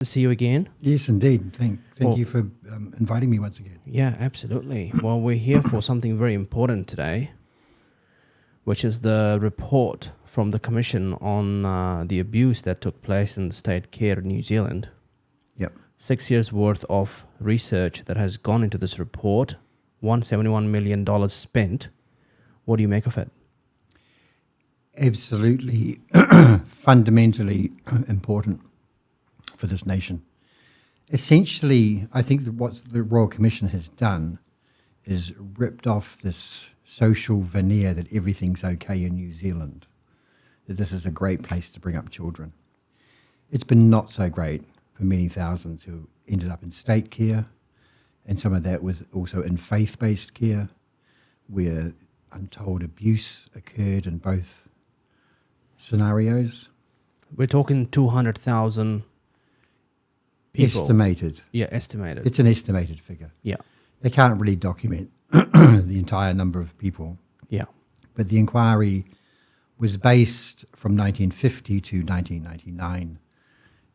To see you again. Yes, indeed. Thank you for inviting me once again. Yeah, absolutely. Well, we're here for something very important today, which is the report from the Commission on the abuse that took place in the state care in New Zealand. Yep. 6 years worth of research that has gone into this report, $171 million spent. What do you make of it? Absolutely fundamentally important for this nation. Essentially, I think that what the Royal Commission has done is ripped off this social veneer that everything's okay in New Zealand, that this is a great place to bring up children. It's been not so great for many thousands who ended up in state care, and some of that was also in faith-based care, where untold abuse occurred in both scenarios. We're talking 200,000 people. Estimated. Yeah, estimated. It's an estimated figure. Yeah. They can't really document the entire number of people. Yeah. But the inquiry was based from 1950 to 1999,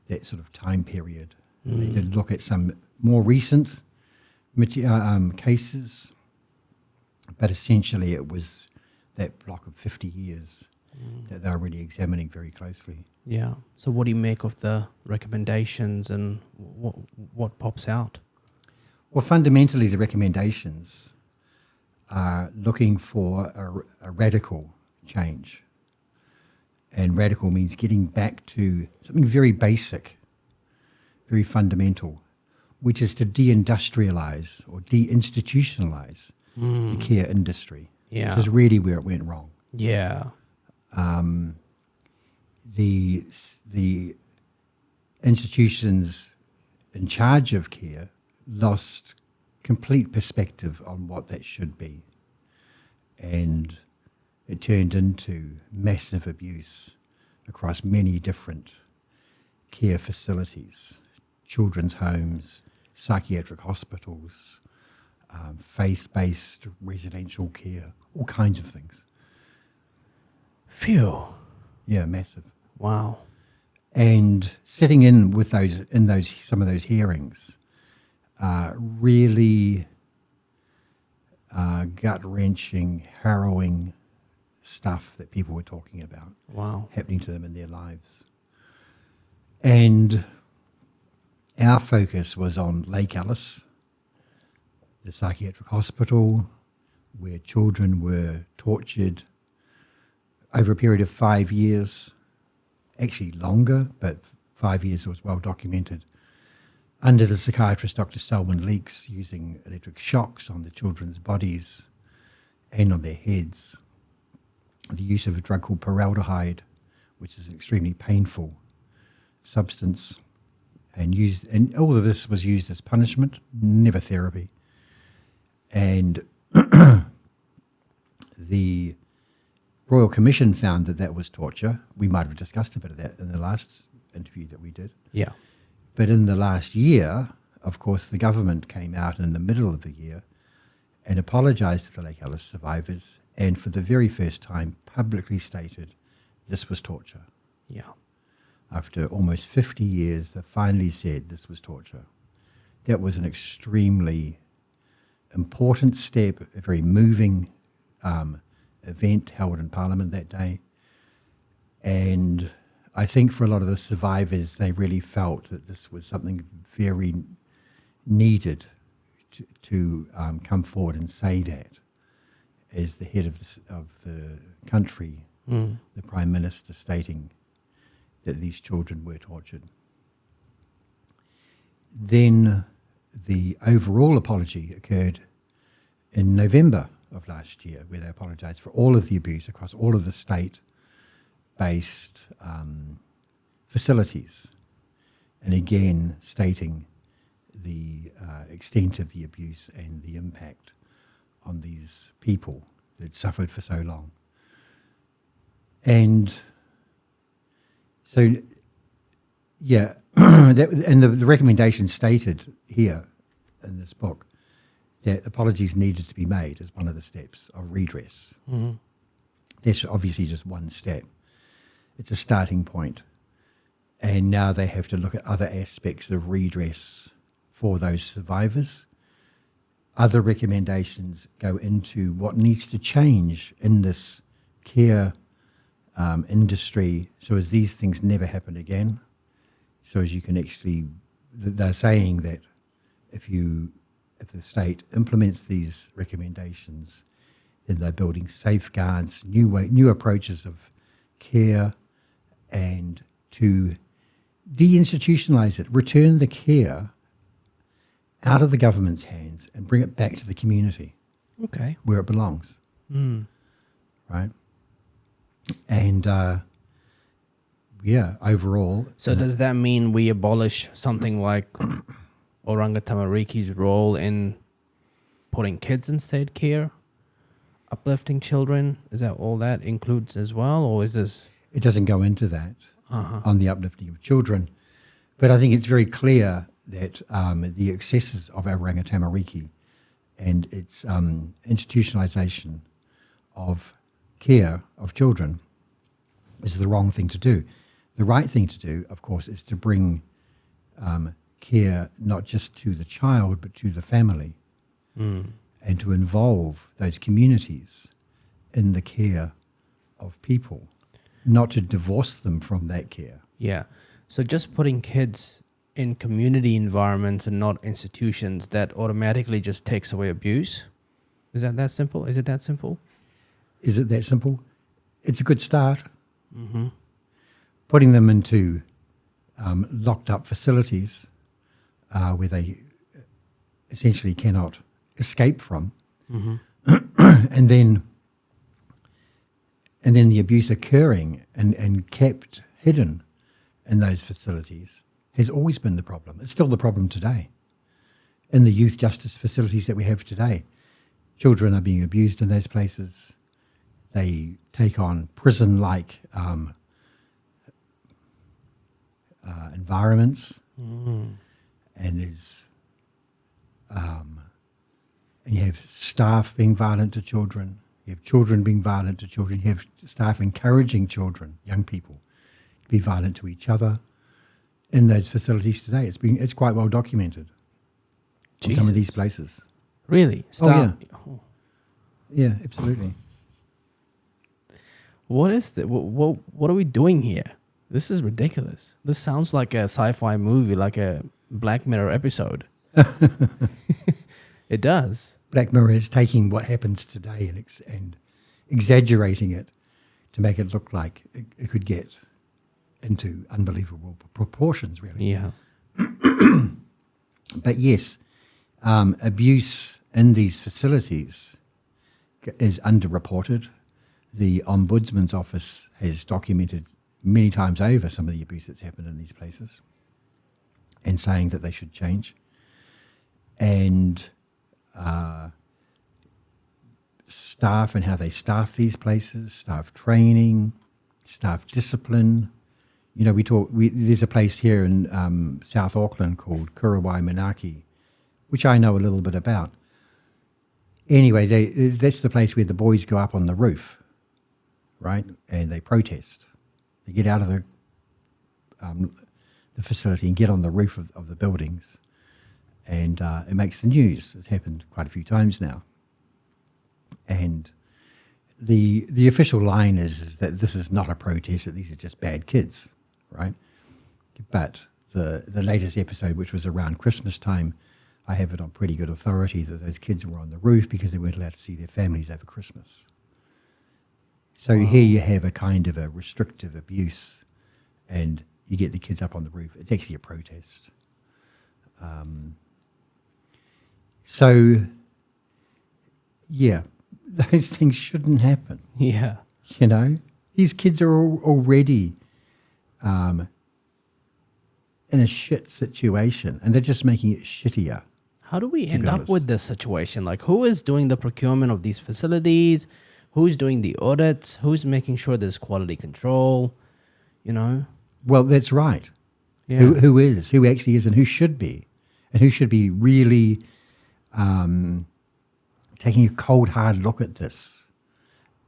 that sort of time period. They did look at some more recent cases, but essentially it was that block of 50 years that they were really examining very closely. Yeah. So what do you make of the recommendations and what pops out? Well, fundamentally, the recommendations are looking for a radical change. And radical means getting back to something very basic, very fundamental, which is to deindustrialize or deinstitutionalize the care industry, Yeah. which is really where it went wrong. Yeah. The institutions in charge of care lost complete perspective on what that should be. And it turned into massive abuse across many different care facilities, children's homes, psychiatric hospitals, faith-based residential care, all kinds of things. Phew. Yeah, massive. Wow. And sitting in with some of those hearings, really gut-wrenching, harrowing stuff that people were talking about. Wow. Happening to them in their lives. And our focus was on Lake Alice, the psychiatric hospital, where children were tortured over a period of 5 years, actually longer, but 5 years was well documented, under the psychiatrist Dr. Selwyn Leeks, using electric shocks on the children's bodies and on their heads, the use of a drug called paraldehyde, which is an extremely painful substance, and all of this was used as punishment, never therapy. And the Royal Commission found that was torture. We might have discussed a bit of that in the last interview that we did. Yeah. But in the last year, of course, the government came out in the middle of the year and apologised to the Lake Alice survivors, and for the very first time publicly stated this was torture. Yeah. After almost 50 years, they finally said this was torture. That was an extremely important step, a very moving event held in Parliament that day. And I think for a lot of the survivors, they really felt that this was something very needed to come forward and say that as the head of the country, the Prime Minister stating that these children were tortured. Then the overall apology occurred in November of last year, where they apologised for all of the abuse across all of the state-based facilities, and again stating the extent of the abuse and the impact on these people that had suffered for so long. And so, yeah, and the recommendation stated here in this book that apologies needed to be made as one of the steps of redress. Mm-hmm. That's obviously just one step. It's a starting point. And now they have to look at other aspects of redress for those survivors. Other recommendations go into what needs to change in this care industry so as these things never happen again. So as you can actually, they're saying that if the state implements these recommendations, then they're building safeguards, new approaches of care, and to deinstitutionalize it, return the care out of the government's hands and bring it back to the community. Okay. Where it belongs. Right? And overall. So does that mean we abolish something like Oranga Tamariki's role in putting kids in state care, uplifting children? Is that all that includes as well, or is this? It doesn't go into that on the uplifting of children, but I think it's very clear that the excesses of Oranga Tamariki and its institutionalization of care of children is the wrong thing to do. The right thing to do, of course, is to bring care not just to the child but to the family, and to involve those communities in the care of people, not to divorce them from that care. Yeah. So just putting kids in community environments and not institutions, that automatically just takes away abuse? Is that simple? Is it that simple? Is it that simple? It's a good start. Putting them into locked up facilities where they essentially cannot escape from, and then the abuse occurring and kept hidden in those facilities has always been the problem. It's still the problem today. In the youth justice facilities that we have today, children are being abused in those places. They take on prison-like environments, and there's and you have staff being violent to children. You have children being violent to children. You have staff encouraging children, young people, to be violent to each other in those facilities today. It's quite well documented in some of these places. Really? Yeah, absolutely. What is that? What are we doing here? This is ridiculous. This sounds like a sci-fi movie, like a Black Mirror episode. It does. Black Mirror is taking what happens today and exaggerating it to make it look like it could get into unbelievable proportions, really. Yeah. But yes, abuse in these facilities is underreported. The Ombudsman's office has documented many times over some of the abuse that's happened in these places and saying that they should change. And staff and how they staff these places, staff training, staff discipline. You know, there's a place here in South Auckland called Kurawai Manaki, which I know a little bit about. Anyway, that's the place where the boys go up on the roof, right? And they protest. They get out of the facility and get on the roof of the buildings. And it makes the news. It's happened quite a few times now. And the official line is that this is not a protest, that these are just bad kids, right? But the latest episode, which was around Christmas time, I have it on pretty good authority that those kids were on the roof because they weren't allowed to see their families over Christmas. So here you have a kind of a restrictive abuse, and you get the kids up on the roof. It's actually a protest. So, yeah, those things shouldn't happen. Yeah. You know, these kids are already in a shit situation, and they're just making it shittier. How do we end up with this situation? Like, who is doing the procurement of these facilities? Who's doing the audits? Who's making sure there's quality control? You know? Well, that's right. Yeah. Who actually is, and who should be really taking a cold, hard look at this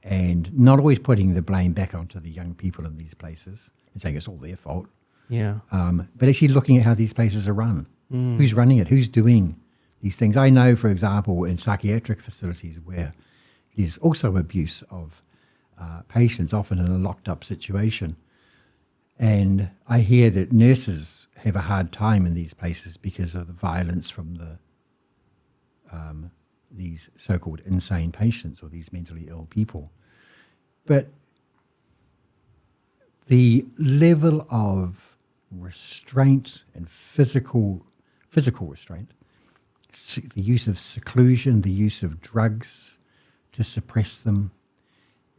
and not always putting the blame back onto the young people in these places and saying it's all their fault. Yeah. But actually looking at how these places are run. Who's running it? Who's doing these things? I know, for example, in psychiatric facilities where there's also abuse of patients, often in a locked up situation. And I hear that nurses have a hard time in these places because of the violence from these so-called insane patients or these mentally ill people. But the level of restraint and physical restraint, the use of seclusion, the use of drugs to suppress them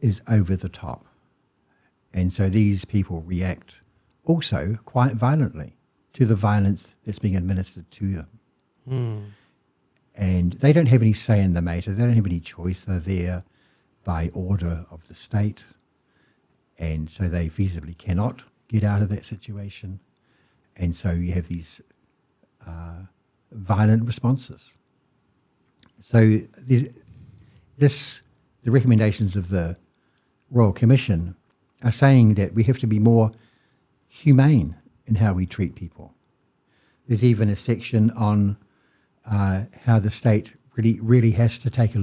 is over the top. And so these people react also quite violently to the violence that's being administered to them. And they don't have any say in the matter. They don't have any choice. They're there by order of the state. And so they feasibly cannot get out of that situation. And so you have these violent responses. So the recommendations of the Royal Commission are saying that we have to be more humane in how we treat people. There's even a section on how the state really has to take a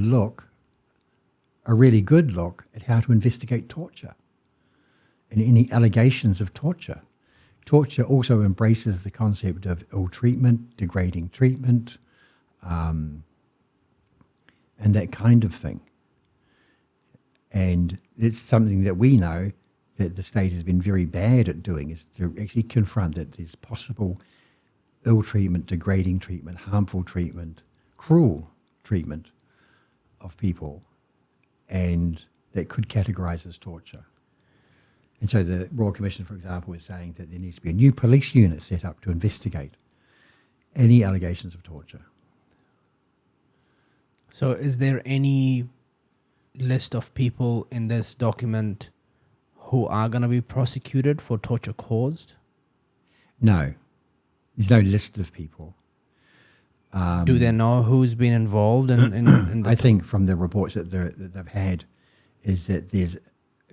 really good look at how to investigate torture and any allegations of torture. Torture also embraces the concept of ill treatment, degrading treatment, and that kind of thing. And it's something that we know that the state has been very bad at doing, is to actually confront that there's possible ill treatment, degrading treatment, harmful treatment, cruel treatment of people, and that could categorise as torture. And so the Royal Commission, for example, is saying that there needs to be a new police unit set up to investigate any allegations of torture. So is there any list of people in this document who are going to be prosecuted for torture caused? No. There's no list of people. Do they know who's been involved in the I think from the reports that they've had is that there's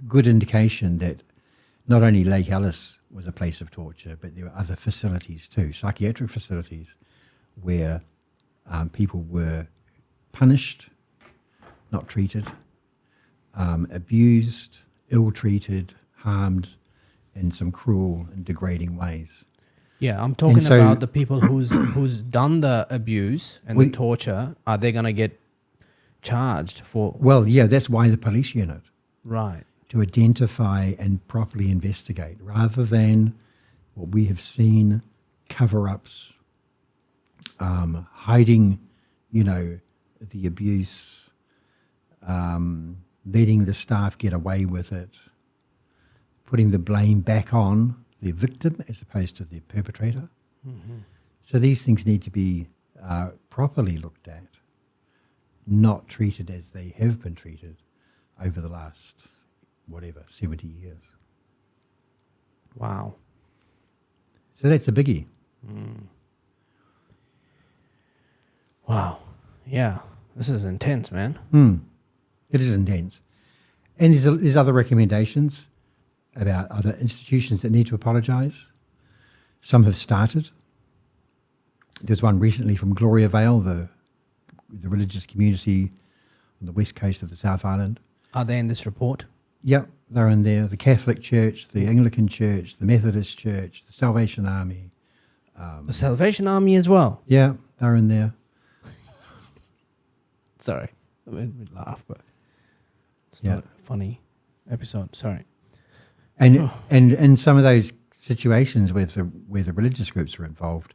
good indication that not only Lake Alice was a place of torture, but there were other facilities too, psychiatric facilities, where people were punished, not treated, abused, ill-treated, harmed in some cruel and degrading ways. Yeah, I'm talking about the people who's done the abuse and the torture. Are they going to get charged for? Well, yeah, that's why the police unit. Right. To identify and properly investigate, rather than what we have seen, cover-ups, hiding, the abuse, letting the staff get away with it, putting the blame back on the victim as opposed to the perpetrator. Mm-hmm. So these things need to be properly looked at, not treated as they have been treated over the last 70 years. Wow. So that's a biggie. Wow. Yeah. This is intense, man. It is intense. And there's other recommendations about other institutions that need to apologise. Some have started. There's one recently from Gloria Vale, the religious community on the west coast of the South Island. Are they in this report? Yep, they're in there. The Catholic Church, the Anglican Church, the Methodist Church, the Salvation Army. The Salvation Army as well? Yeah, they're in there. Sorry, I made me laugh, but it's not a funny episode. Sorry. And in some of those situations where the religious groups are involved,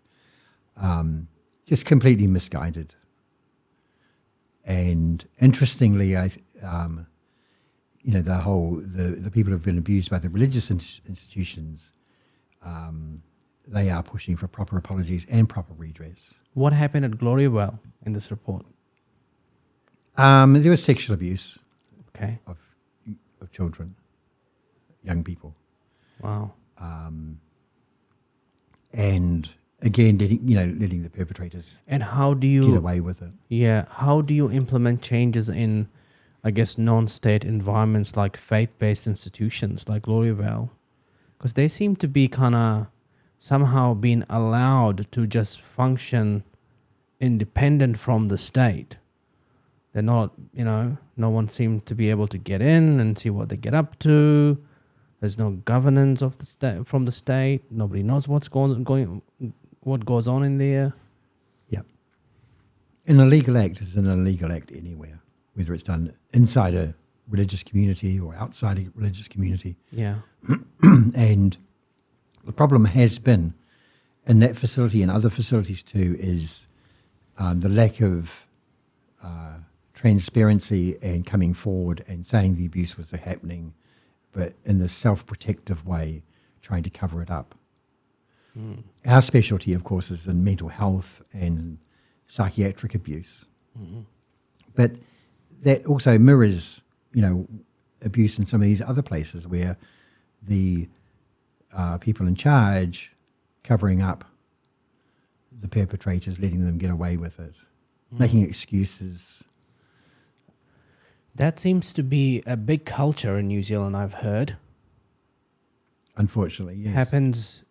just completely misguided. And interestingly, the people who have been abused by the religious institutions, they are pushing for proper apologies and proper redress. What happened at Gloria Well in this report? There was sexual abuse. Okay. Of children, young people. Wow. And again, letting the perpetrators and how do you get away with it? Yeah. How do you implement changes in, I guess, non-state environments like faith-based institutions like Gloria Vale? Because they seem to be kind of somehow been allowed to just function independent from the state. They're not, no one seems to be able to get in and see what they get up to. There's no governance of the state from the state. Nobody knows what goes on in there. Yep. An illegal act is an illegal act anywhere, whether it's done inside a religious community or outside a religious community. Yeah. And the problem has been in that facility and other facilities too is the lack of transparency and coming forward and saying the abuse was happening, but in this self-protective way, trying to cover it up. Mm. Our specialty, of course, is in mental health and psychiatric abuse. Mm-hmm. But that also mirrors, abuse in some of these other places where the people in charge covering up the perpetrators, letting them get away with it, making excuses. That seems to be a big culture in New Zealand, I've heard. Unfortunately, yes. Happens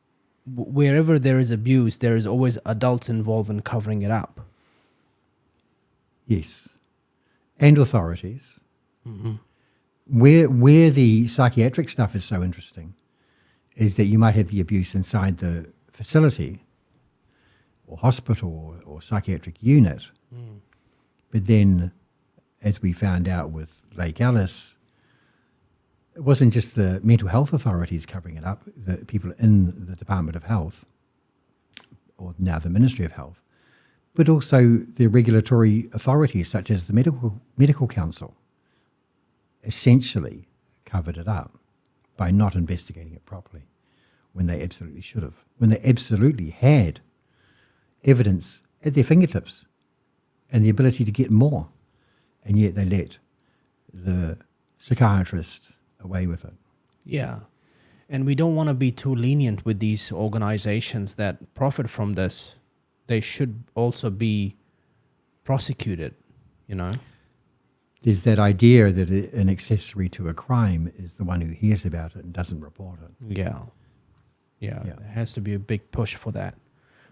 wherever there is abuse, there is always adults involved in covering it up. Yes. And authorities. Mm-hmm. Where the psychiatric stuff is so interesting is that you might have the abuse inside the facility or hospital or psychiatric unit. Mm. But then, as we found out with Lake Alice, it wasn't just the mental health authorities covering it up, the people in the Department of Health, or now the Ministry of Health, but also the regulatory authorities such as the Medical Council essentially covered it up by not investigating it properly when they absolutely should have, when they absolutely had evidence at their fingertips and the ability to get more, and yet they let the psychiatrist away with it. Yeah. And we don't want to be too lenient with these organizations that profit from this. They should also be prosecuted, There's that idea that an accessory to a crime is the one who hears about it and doesn't report it. Yeah. There has to be a big push for that.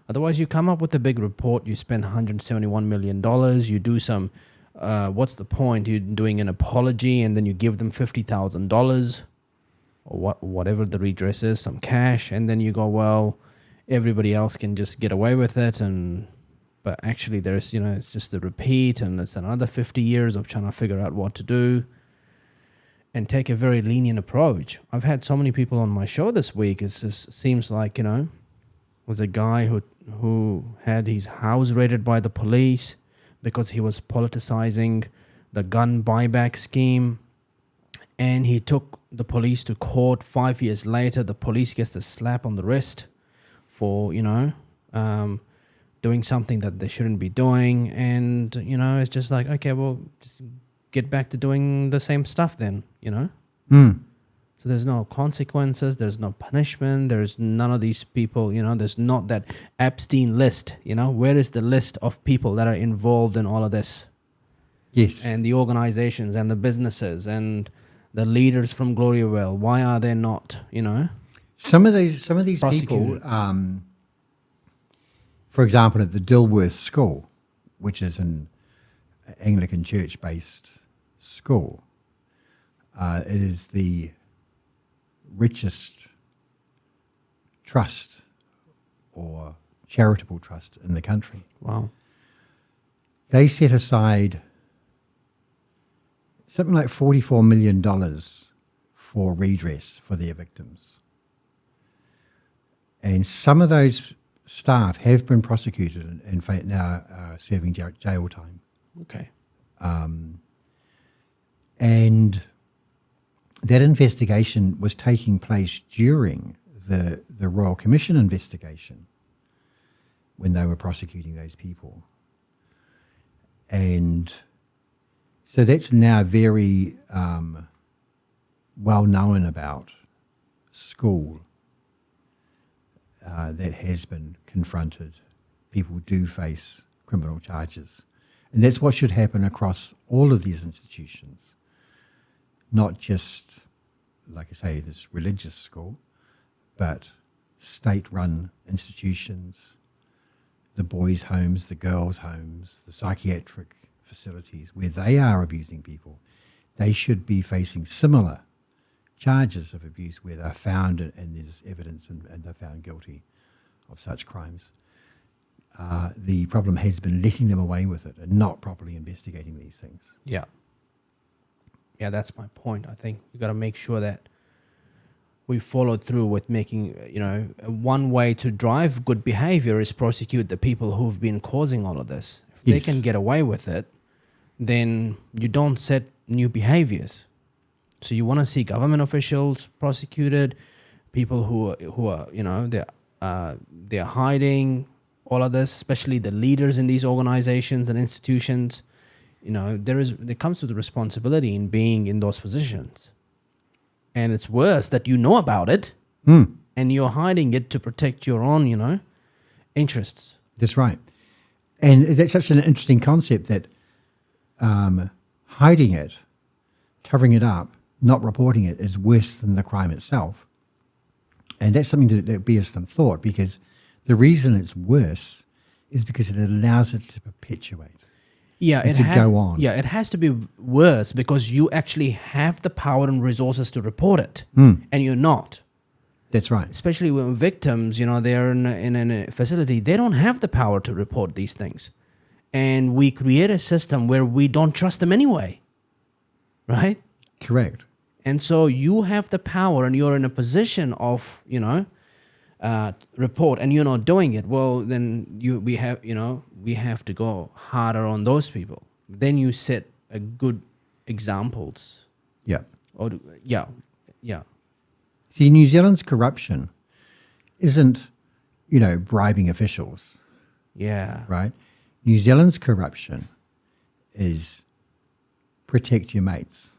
Otherwise, you come up with a big report, you spend $171 million, you do some, what's the point? You're doing an apology and then you give them $50,000 or whatever the redress is, some cash, and then you go, well, everybody else can just get away with it, but actually there's, it's just a repeat and it's another 50 years of trying to figure out what to do and take a very lenient approach. I've had so many people on my show this week. It just seems like, was a guy who had his house raided by the police because he was politicizing the gun buyback scheme, and he took the police to court. 5 years later, the police gets a slap on the wrist for, doing something that they shouldn't be doing, and, it's just like, okay, well, just get back to doing the same stuff then, So there's no consequences, there's no punishment, there's none of these people, there's not that Epstein list, where is the list of people that are involved in all of this? Yes. And the organizations and the businesses and the leaders from Gloriawell, why are they not, Some of these people, for example, at the Dilworth School, which is an Anglican church-based school, it is the richest trust or charitable trust in the country. Wow. They set aside something like $44 million for redress for their victims. And some of those staff have been prosecuted and in fact now are serving jail time. Okay. And that investigation was taking place during the Royal Commission investigation when they were prosecuting those people. And so that's now very well known about school that has been confronted. People do face criminal charges. And that's what should happen across all of these institutions. Not just, like I say, this religious school, but state-run institutions, the boys' homes, the girls' homes, the psychiatric facilities where they are abusing people, they should be facing similar charges of abuse where they're found and there's evidence and they're found guilty of such crimes. The problem has been letting them away with it and not properly investigating these things. Yeah. Yeah, that's my point. I think we got to make sure that we follow through with making, one way to drive good behavior is prosecute the people who've been causing all of this. If they can get away with it, then you don't set new behaviors. So you want to see government officials prosecuted, people who are they're hiding all of this, especially the leaders in these organizations and institutions. There comes with the responsibility in being in those positions. And it's worse that you know about it and you're hiding it to protect your own, interests. That's right. And that's such an interesting concept that hiding it, covering it up, not reporting it is worse than the crime itself. And that's something that bears some thought, because the reason it's worse is because it allows it to perpetuate. Yeah, and go on. Yeah, it has to be worse because you actually have the power and resources to report it, and you're not. That's right. Especially when victims, they're in a facility, they don't have the power to report these things. And we create a system where we don't trust them anyway, right? Correct. And so you have the power and you're in a position of, report, and you're not doing it. Well, then we have to go harder on those people. Then you set a good examples. Yeah. Yeah. See, New Zealand's corruption isn't, bribing officials. Yeah. Right? New Zealand's corruption is protect your mates.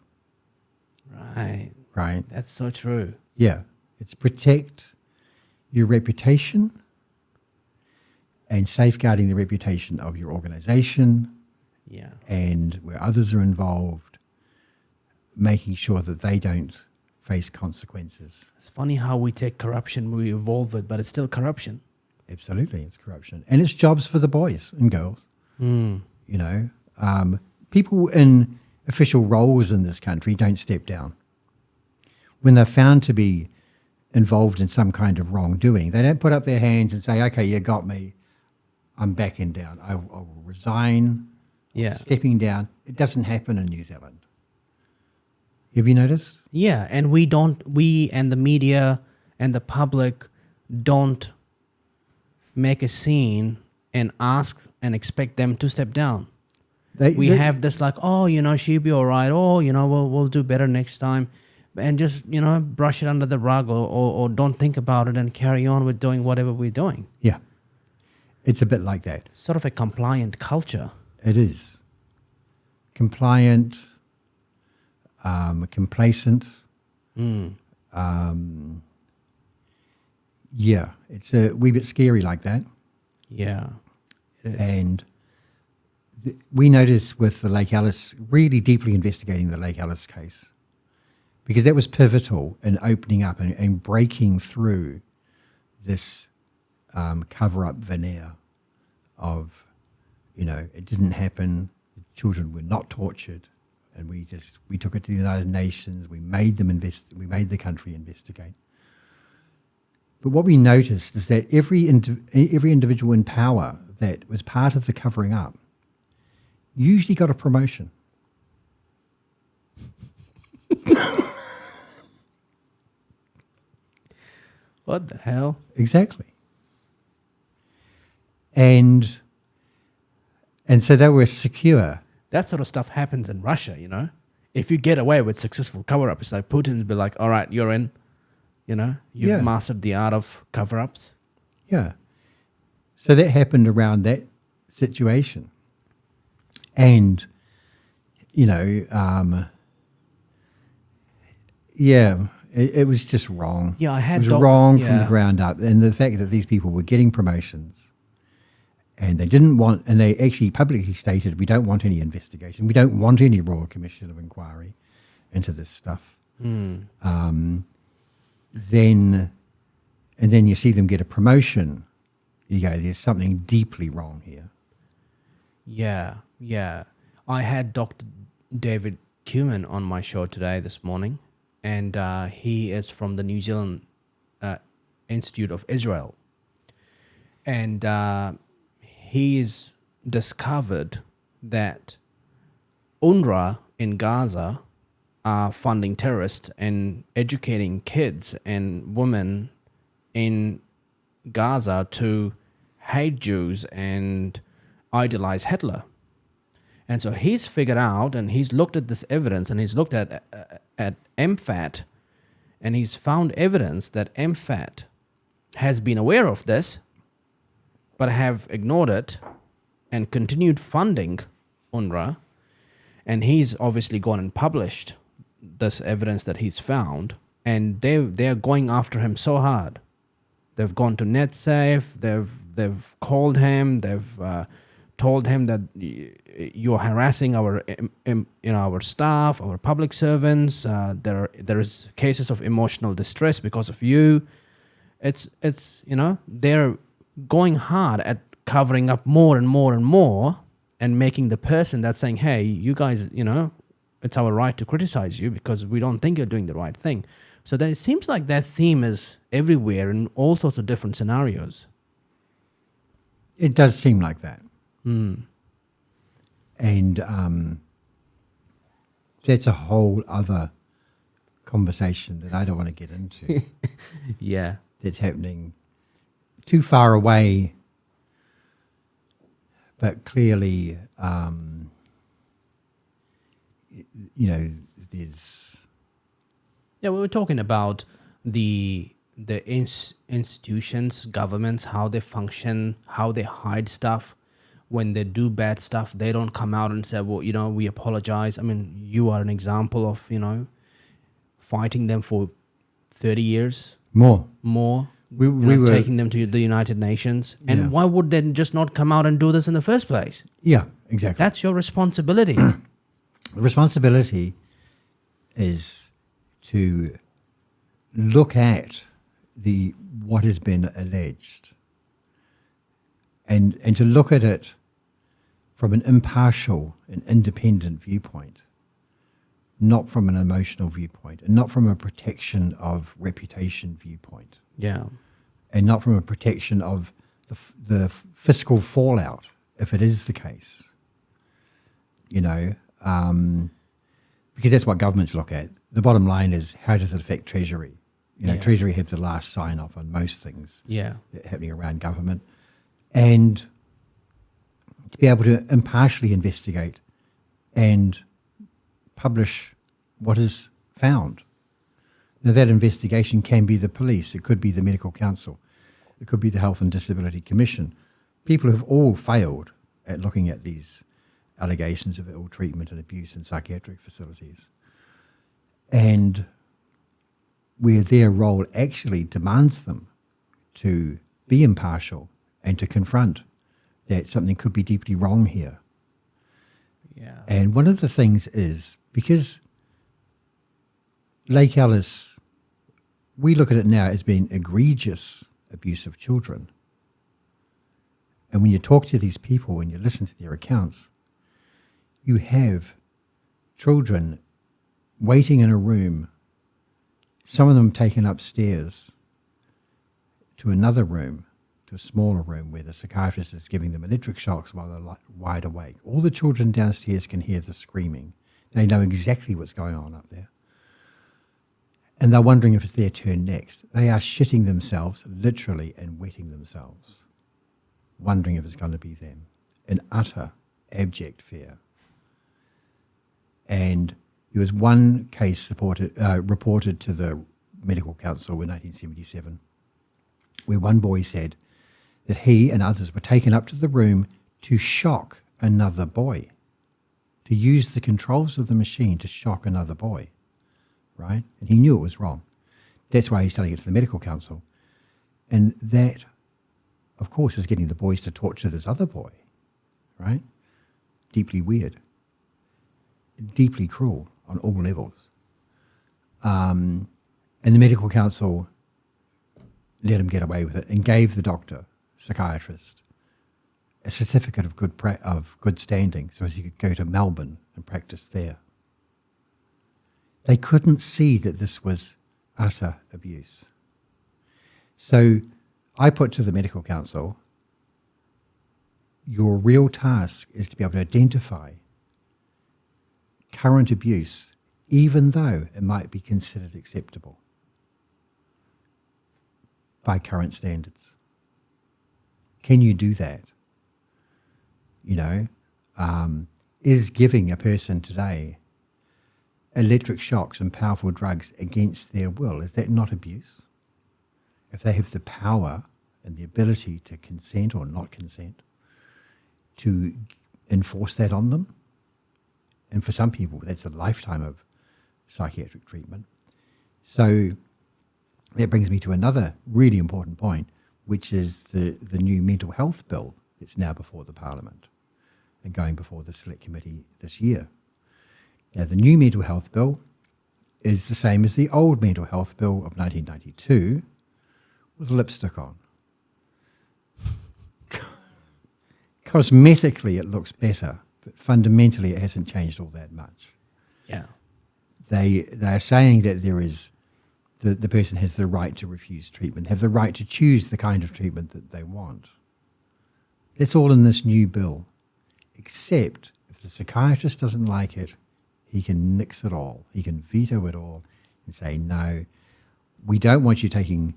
Right. Right? That's so true. Yeah. It's protect your reputation and safeguarding the reputation of your organization. Yeah. And where others are involved, making sure that they don't face consequences. It's funny how we take corruption, we evolve it, but it's still corruption. Absolutely, it's corruption. And it's jobs for the boys and girls. People in official roles in this country don't step down. When they're found to be involved in some kind of wrongdoing, they don't put up their hands and say, okay, you got me, I'm backing down. I will resign, stepping down. It doesn't happen in New Zealand. Have you noticed? Yeah, and we and the media and the public don't make a scene and ask and expect them to step down. We have this like, she'll be all right. We'll do better next time. And just, brush it under the rug or don't think about it and carry on with doing whatever we're doing. Yeah. It's a bit like that. Sort of a compliant culture. It is. Compliant, complacent. Yeah, it's a wee bit scary like that. Yeah, it is. And we noticed with the Lake Alice, really deeply investigating the Lake Alice case, because that was pivotal in opening up and breaking through this cover-up veneer of, it didn't happen, the children were not tortured, and we took it to the United Nations, we made the country investigate. But what we noticed is that every individual in power that was part of the covering up usually got a promotion. What the hell? Exactly. And so they were secure. That sort of stuff happens in Russia, If you get away with successful cover-up, it's like Putin would be like, all right, you're in. You've mastered the art of cover-ups. Yeah. So that happened around that situation. And, it was just wrong. Yeah, it was wrong from the ground up. And the fact that these people were getting promotions and they didn't want, and they actually publicly stated, we don't want any investigation. We don't want any Royal Commission of Inquiry into this stuff. Then and then you see them get a promotion, you go, there's something deeply wrong here. Yeah. I had Dr. David Cuman on my show this morning, and he is from the New Zealand Institute of Israel. And he's discovered that UNRWA in Gaza are funding terrorists and educating kids and women in Gaza to hate Jews and idolize Hitler. And so he's figured out, and he's looked at this evidence, and he's looked at MFAT, and he's found evidence that MFAT has been aware of this, but have ignored it and continued funding UNRWA. And he's obviously gone and published this evidence that he's found, and they're going after him so hard. They've gone to NetSafe. They've called him. They've told him that you're harassing our our staff, our public servants. There is cases of emotional distress because of you. It's they're going hard at covering up more and more and more, and making the person that's saying, hey, you guys, it's our right to criticize you because we don't think you're doing the right thing. So it seems like that theme is everywhere in all sorts of different scenarios. It does seem like that. And that's a whole other conversation that I don't want to get into. Yeah. That's happening too far away, but clearly, there's... Yeah, we were talking about the institutions, governments, how they function, how they hide stuff. When they do bad stuff, they don't come out and say, well, we apologize. I mean, you are an example of, fighting them for 30 years. More. We were taking them to the United Nations. And why would they just not come out and do this in the first place? Yeah, exactly. That's your responsibility. The responsibility is to look at what has been alleged and to look at it from an impartial and independent viewpoint, not from an emotional viewpoint, and not from a protection of reputation viewpoint. Yeah. And not from a protection of the fiscal fallout, if it is the case. Because that's what governments look at. The bottom line is, how does it affect Treasury? Treasury have the last sign-off on most things happening around government. And to be able to impartially investigate and publish what is found. Now, that investigation can be the police, it could be the Medical Council, it could be the Health and Disability Commission. People have all failed at looking at these allegations of ill treatment and abuse in psychiatric facilities. And where their role actually demands them to be impartial and to confront that something could be deeply wrong here. Yeah. And one of the things is, because Lake Alice, we look at it now as being egregious abuse of children. And when you talk to these people and you listen to their accounts, you have children waiting in a room, some of them taken upstairs to another room, to a smaller room where the psychiatrist is giving them electric shocks while they're wide awake. All the children downstairs can hear the screaming. They know exactly what's going on up there. And they're wondering if it's their turn next. They are shitting themselves, literally, and wetting themselves, wondering if it's going to be them, in utter, abject fear. And there was one case reported to the Medical Council in 1977, where one boy said that he and others were taken up to the room to shock another boy, to use the controls of the machine to shock another boy, right? And he knew it was wrong. That's why he's telling it to the Medical Council. And that, of course, is getting the boys to torture this other boy, right? Deeply weird, deeply cruel on all levels. And the Medical Council let him get away with it and gave the doctor, psychiatrist, a certificate of good standing so as he could go to Melbourne and practice there. They couldn't see that this was utter abuse. So I put to the Medical Council, your real task is to be able to identify current abuse, even though it might be considered acceptable by current standards. Can you do that? Is giving a person today electric shocks and powerful drugs against their will, is that not abuse? If they have the power and the ability to consent or not consent, to enforce that on them. And for some people, that's a lifetime of psychiatric treatment. So that brings me to another really important point, which is the new mental health bill that's now before the Parliament and going before the Select Committee this year. Now, the new mental health bill is the same as the old mental health bill of 1992 with lipstick on. Cosmetically, it looks better, but fundamentally, it hasn't changed all that much. Yeah. They are saying that there is the person has the right to refuse treatment, have the right to choose the kind of treatment that they want. That's all in this new bill, except if the psychiatrist doesn't like it, he can nix it all. He can veto it all and say, no, we don't want you taking,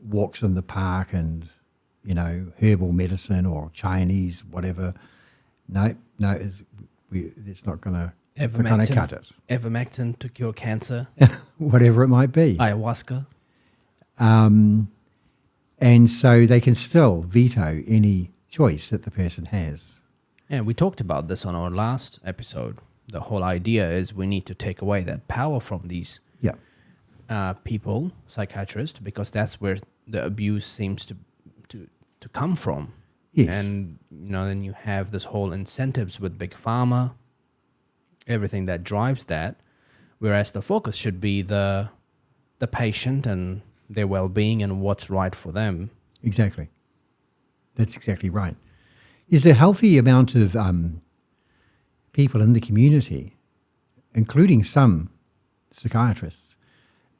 walks in the park and, herbal medicine or Chinese, whatever. No, it's not going to cut it. Ivermectin to cure cancer. Whatever it might be. Ayahuasca. And so they can still veto any choice that the person has. Yeah, we talked about this on our last episode. The whole idea is we need to take away that power from these people, psychiatrists, because that's where the abuse seems to come from. Yes. And then you have this whole incentives with big pharma, everything that drives that, whereas the focus should be the patient and their well-being and what's right for them. Exactly. That's exactly right. There's a healthy amount of people in the community, including some psychiatrists,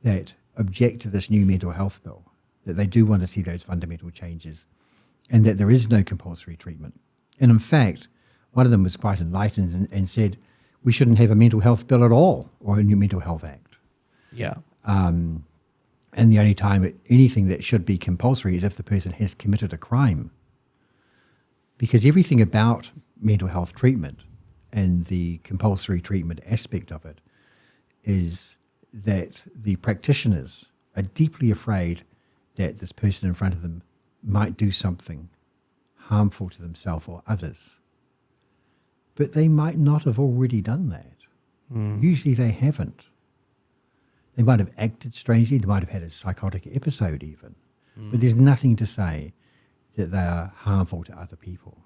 that object to this new mental health bill, that they do want to see those fundamental changes and that there is no compulsory treatment. And in fact, one of them was quite enlightened and said, we shouldn't have a mental health bill at all or a new mental health act. Yeah. And the only time anything that should be compulsory is if the person has committed a crime. Because everything about mental health treatment and the compulsory treatment aspect of it is that the practitioners are deeply afraid that this person in front of them might do something harmful to themselves or others. But they might not have already done that. Usually they haven't. They might have acted strangely, they might have had a psychotic episode even, but there's nothing to say that they are harmful to other people.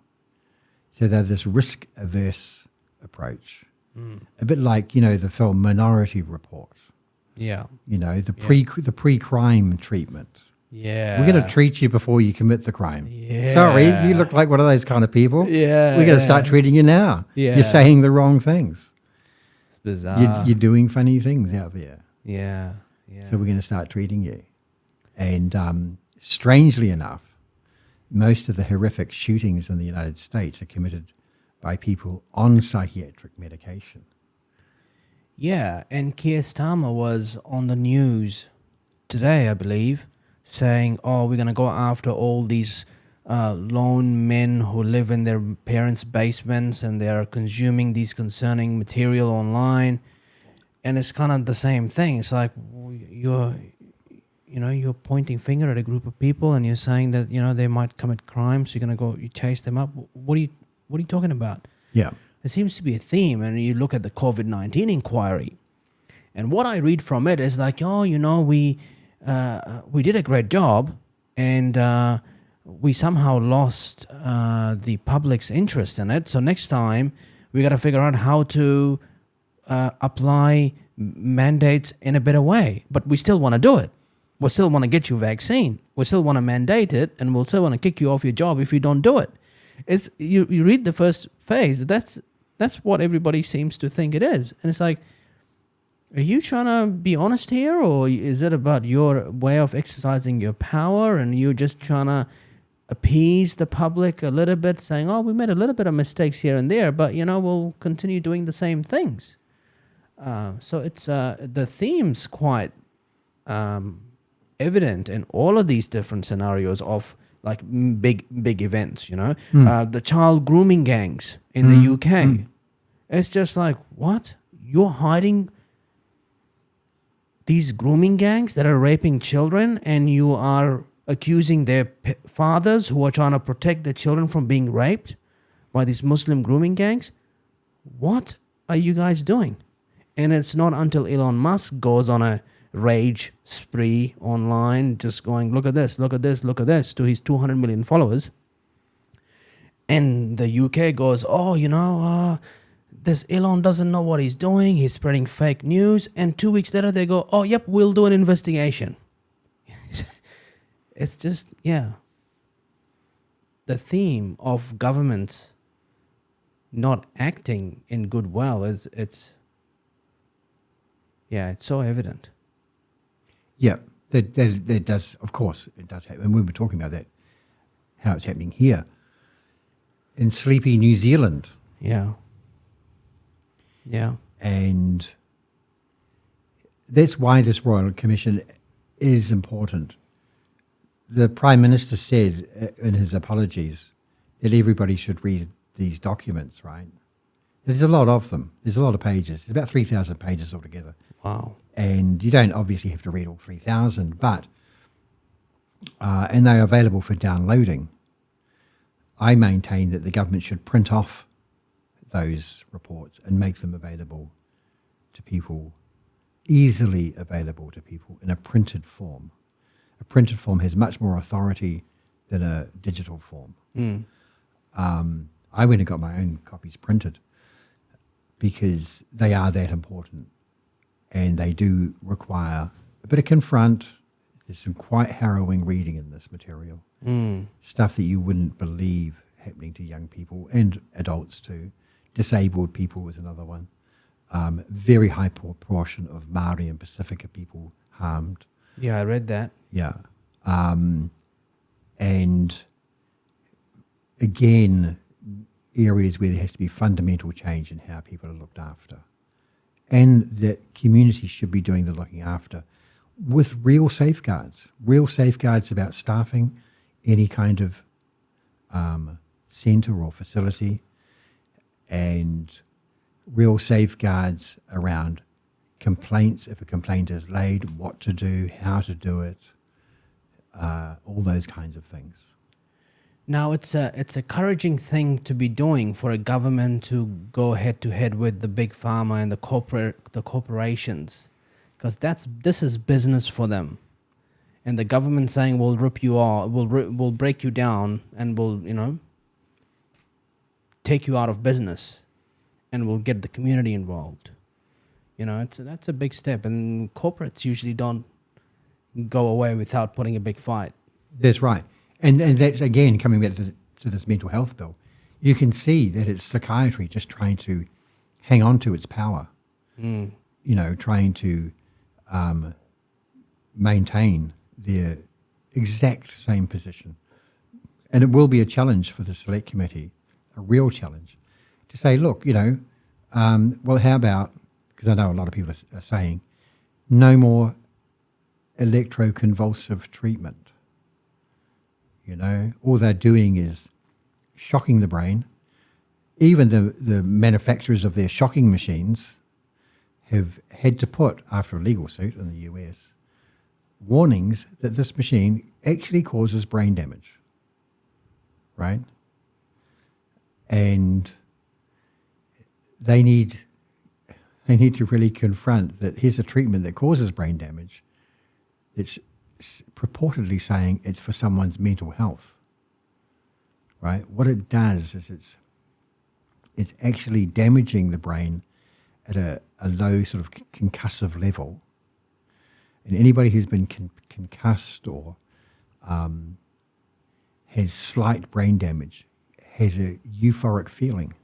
So they're this risk-averse approach, a bit like, the film Minority Report. Yeah. The pre-crime treatment. Yeah. We're going to treat you before you commit the crime. Yeah. Sorry, you look like one of those kind of people. Yeah. We're going to start treating you now. Yeah. You're saying the wrong things. It's bizarre. You're doing funny things out there. Yeah. Yeah. So we're going to start treating you. And strangely enough, most of the horrific shootings in the United States are committed by people on psychiatric medication. Yeah, and Keir Starmer was on the news today, I believe, saying, we're going to go after all these lone men who live in their parents' basements and they're consuming these concerning material online. And it's kind of the same thing. It's like you're pointing finger at a group of people and you're saying that, they might commit crimes. So you're going to go, you chase them up. What are you talking about? Yeah. There seems to be a theme, and you look at the COVID-19 inquiry, and what I read from it is like, we did a great job, and we somehow lost the public's interest in it. So next time, we got to figure out how to apply mandates in a better way, but we still want to do it. we still want to get you a vaccine. We still want to mandate it, and we'll still want to kick you off your job if you don't do it. It's you read the first phase. That's what everybody seems to think it is, and it's like, are you trying to be honest here, or is it about your way of exercising your power, and you're just trying to appease the public a little bit, saying, "Oh, we made a little bit of mistakes here and there, but we'll continue doing the same things." So it's the theme's quite evident in all of these different scenarios of like big events. The child grooming gangs in the UK. It's just like, what? You're hiding these grooming gangs that are raping children, and you are accusing their fathers who are trying to protect their children from being raped by these Muslim grooming gangs? What are you guys doing? And it's not until Elon Musk goes on a rage spree online, just going, look at this, look at this, look at this, to his 200 million followers. And the UK goes, this Elon doesn't know what he's doing. He's spreading fake news. And 2 weeks later, they go, oh, yep, we'll do an investigation. It's just, the theme of governments not acting in goodwill it's so evident. Yeah, that does, of course, it does happen. And we were talking about that, how it's happening here in sleepy New Zealand. Yeah. And that's why this Royal Commission is important. The Prime Minister said in his apologies that everybody should read these documents, right? There's a lot of them. There's a lot of pages. There's about 3,000 pages altogether. Wow. And you don't obviously have to read all 3,000, but, and they're available for downloading. I maintain that the government should print off those reports and make them available to people, easily available to people in a printed form. A printed form has much more authority than a digital form. I went and got my own copies printed because they are that important, and they do require a bit of confront. There's some quite harrowing reading in this material. Stuff that you wouldn't believe happening to young people and adults too. Disabled people was another one. Very high proportion of Māori and Pacifica people harmed. Yeah, I read that. Yeah. And again, areas where there has to be fundamental change in how people are looked after. And that communities should be doing the looking after with real safeguards about staffing any kind of centre or facility, and real safeguards around complaints, if a complaint is laid, what to do, how to do it, all those kinds of things. Now, it's a encouraging thing to be doing for a government to go head to head with the big pharma and the corporations, because this is business for them, and the government saying we'll rip you off, we'll break you down, and we'll take you out of business, and we'll get the community involved. That's a big step, and corporates usually don't go away without putting a big fight. That's right. And that's, again, coming back to this mental health bill. You can see that it's psychiatry just trying to hang on to its power, trying to maintain their exact same position. And it will be a challenge for the Select Committee, a real challenge, to say, look, well, how about, because I know a lot of people are saying, no more electroconvulsive treatment. All they're doing is shocking the brain. Even the manufacturers of their shocking machines have had to put, after a legal suit in the US, warnings that this machine actually causes brain damage, right? And they need to really confront that here's a treatment that causes brain damage. It's purportedly saying it's for someone's mental health, right? What it does is it's actually damaging the brain at a low sort of concussive level. And anybody who's been concussed or has slight brain damage has a euphoric feeling.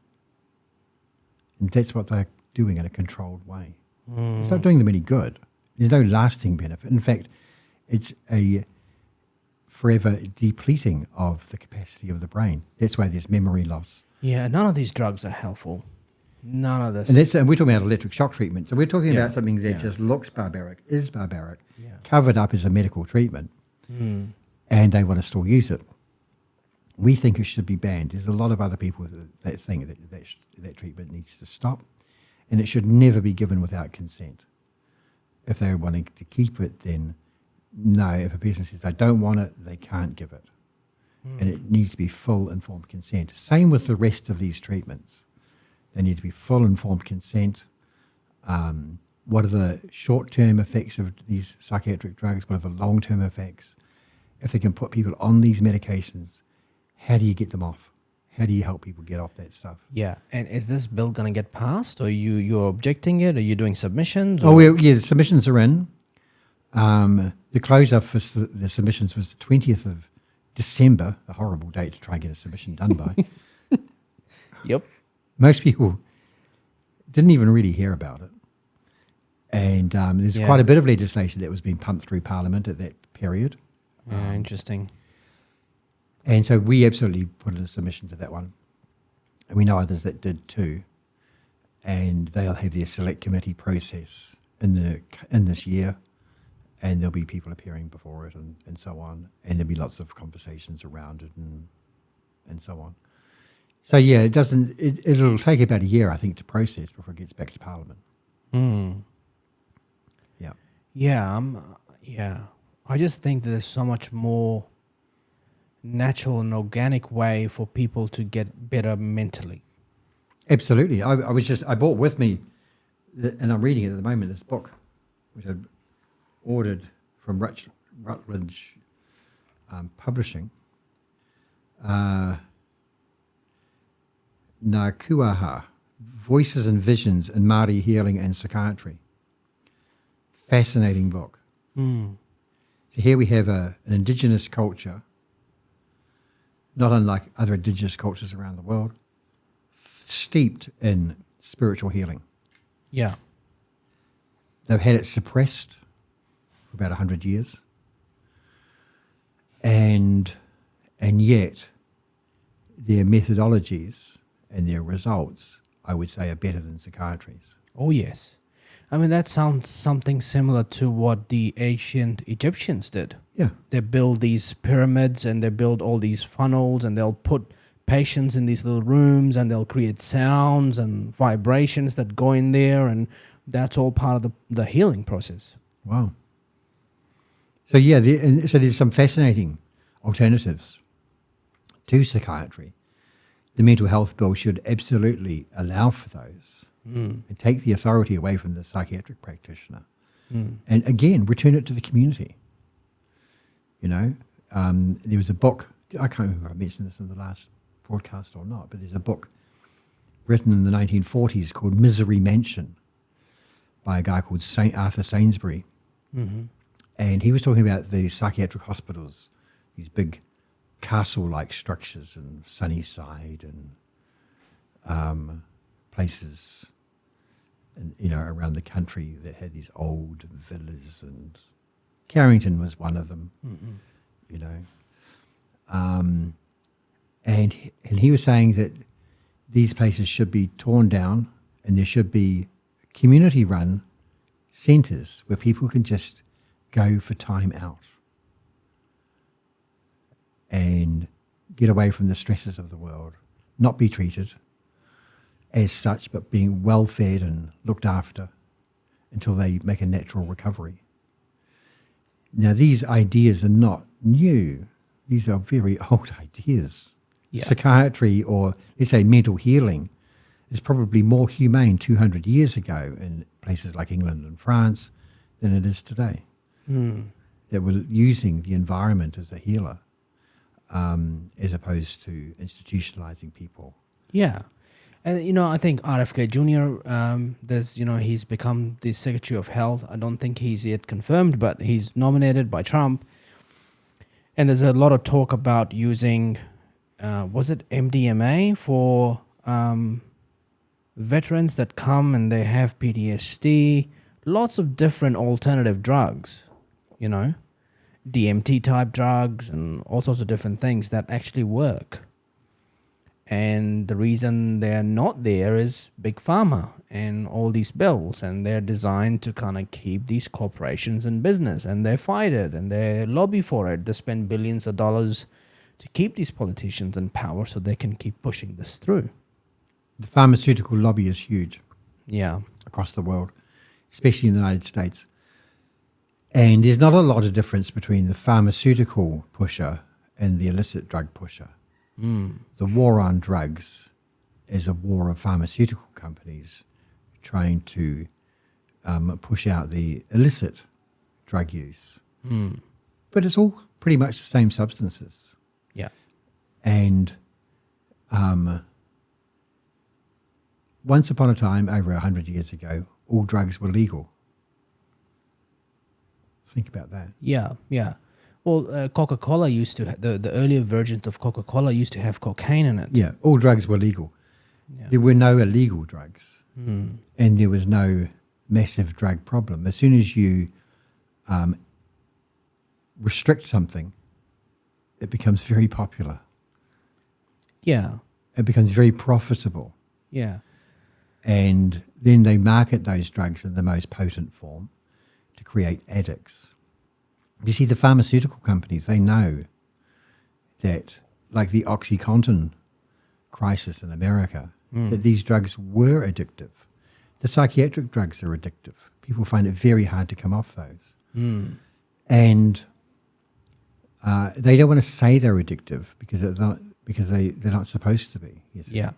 And that's what they're doing in a controlled way. It's not doing them any good. There's no lasting benefit. In fact, it's a forever depleting of the capacity of the brain. That's why there's memory loss. Yeah, none of these drugs are helpful. None of this. And we're talking about electric shock treatment. So we're talking about something that just looks barbaric, is barbaric, covered up as a medical treatment, and they want to still use it. We think it should be banned. There's a lot of other people that think that treatment needs to stop, and it should never be given without consent. If they're wanting to keep it, then no. If a person says, I don't want it, they can't give it. And it needs to be full informed consent. Same with the rest of these treatments. They need to be full informed consent. What are the short-term effects of these psychiatric drugs? What are the long-term effects? If they can put people on these medications, how do you get them off? How do you help people get off that stuff? Yeah, and is this bill going to get passed, or you're objecting it? Are you doing submissions? The submissions are in. The close-up for the submissions was the 20th of December, a horrible date to try and get a submission done by. Yep. Most people didn't even really hear about it. And there's quite a bit of legislation that was being pumped through Parliament at that period. Interesting. And so we absolutely put in a submission to that one. And we know others that did too. And they'll have their select committee process in this year. And there'll be people appearing before it and so on. And there'll be lots of conversations around it and so on. So yeah, it'll take about a year, I think, to process before it gets back to Parliament. Yeah. Yeah. I just think there's so much more natural and organic way for people to get better mentally. Absolutely. I bought with me, and I'm reading it at the moment, this book, which I ordered from Rutledge Publishing. Ngā Kuaha, Voices and Visions in Māori Healing and Psychiatry. Fascinating book. So here we have an indigenous culture, not unlike other indigenous cultures around the world, steeped in spiritual healing. Yeah. They've had it suppressed for about 100 years. And yet their methodologies and their results, I would say, are better than psychiatry's. Oh, yes. I mean, that sounds something similar to what the ancient Egyptians did. Yeah. They build these pyramids and they build all these funnels and they'll put patients in these little rooms and they'll create sounds and vibrations that go in there, and that's all part of the healing process. Wow. So yeah, so there's some fascinating alternatives to psychiatry. The mental health bill should absolutely allow for those and take the authority away from the psychiatric practitioner. And again, return it to the community. You know, there was a book, I can't remember if I mentioned this in the last broadcast or not, but there's a book written in the 1940s called Misery Mansion by a guy called Arthur Sainsbury. And he was talking about the psychiatric hospitals, these big castle-like structures in Sunnyside and places, around the country that had these old villas, and Carrington was one of them. And he was saying that these places should be torn down, and there should be community-run centres where people can just go for time out and get away from the stresses of the world, not be treated as such, but being well fed and looked after until they make a natural recovery. Now, these ideas are not new. These are very old ideas. Yeah. Psychiatry, or let's say mental healing, is probably more humane 200 years ago in places like England and France than it is today. That were using the environment as a healer, as opposed to institutionalizing people. Yeah. And I think RFK Jr. There's he's become the Secretary of Health. I don't think he's yet confirmed, but he's nominated by Trump. And there's a lot of talk about using, was it MDMA for veterans that come and they have PTSD. Lots of different alternative drugs, DMT type drugs and all sorts of different things that actually work. And the reason they're not there is Big Pharma and all these bills, and they're designed to kind of keep these corporations in business, and they fight it and they lobby for it. They spend billions of dollars to keep these politicians in power so they can keep pushing this through. The pharmaceutical lobby is huge. Yeah. Across the world, especially in the United States. And there's not a lot of difference between the pharmaceutical pusher and the illicit drug pusher. The war on drugs is a war of pharmaceutical companies trying to push out the illicit drug use. But it's all pretty much the same substances. Yeah. And once upon a time, over 100 years ago, all drugs were legal. Think about that. Yeah, yeah. Well, Coca-Cola used to, the earlier versions of Coca-Cola used to have cocaine in it. Yeah, all drugs were legal. Yeah. There were no illegal drugs. And there was no massive drug problem. As soon as you restrict something, it becomes very popular. Yeah. It becomes very profitable. Yeah. And then they market those drugs in the most potent form to create addicts. You see, the pharmaceutical companies, they know that, like the OxyContin crisis in America, that these drugs were addictive. The psychiatric drugs are addictive. People find it very hard to come off those. And they don't want to say they're addictive because they're not supposed to be. You see. Yeah.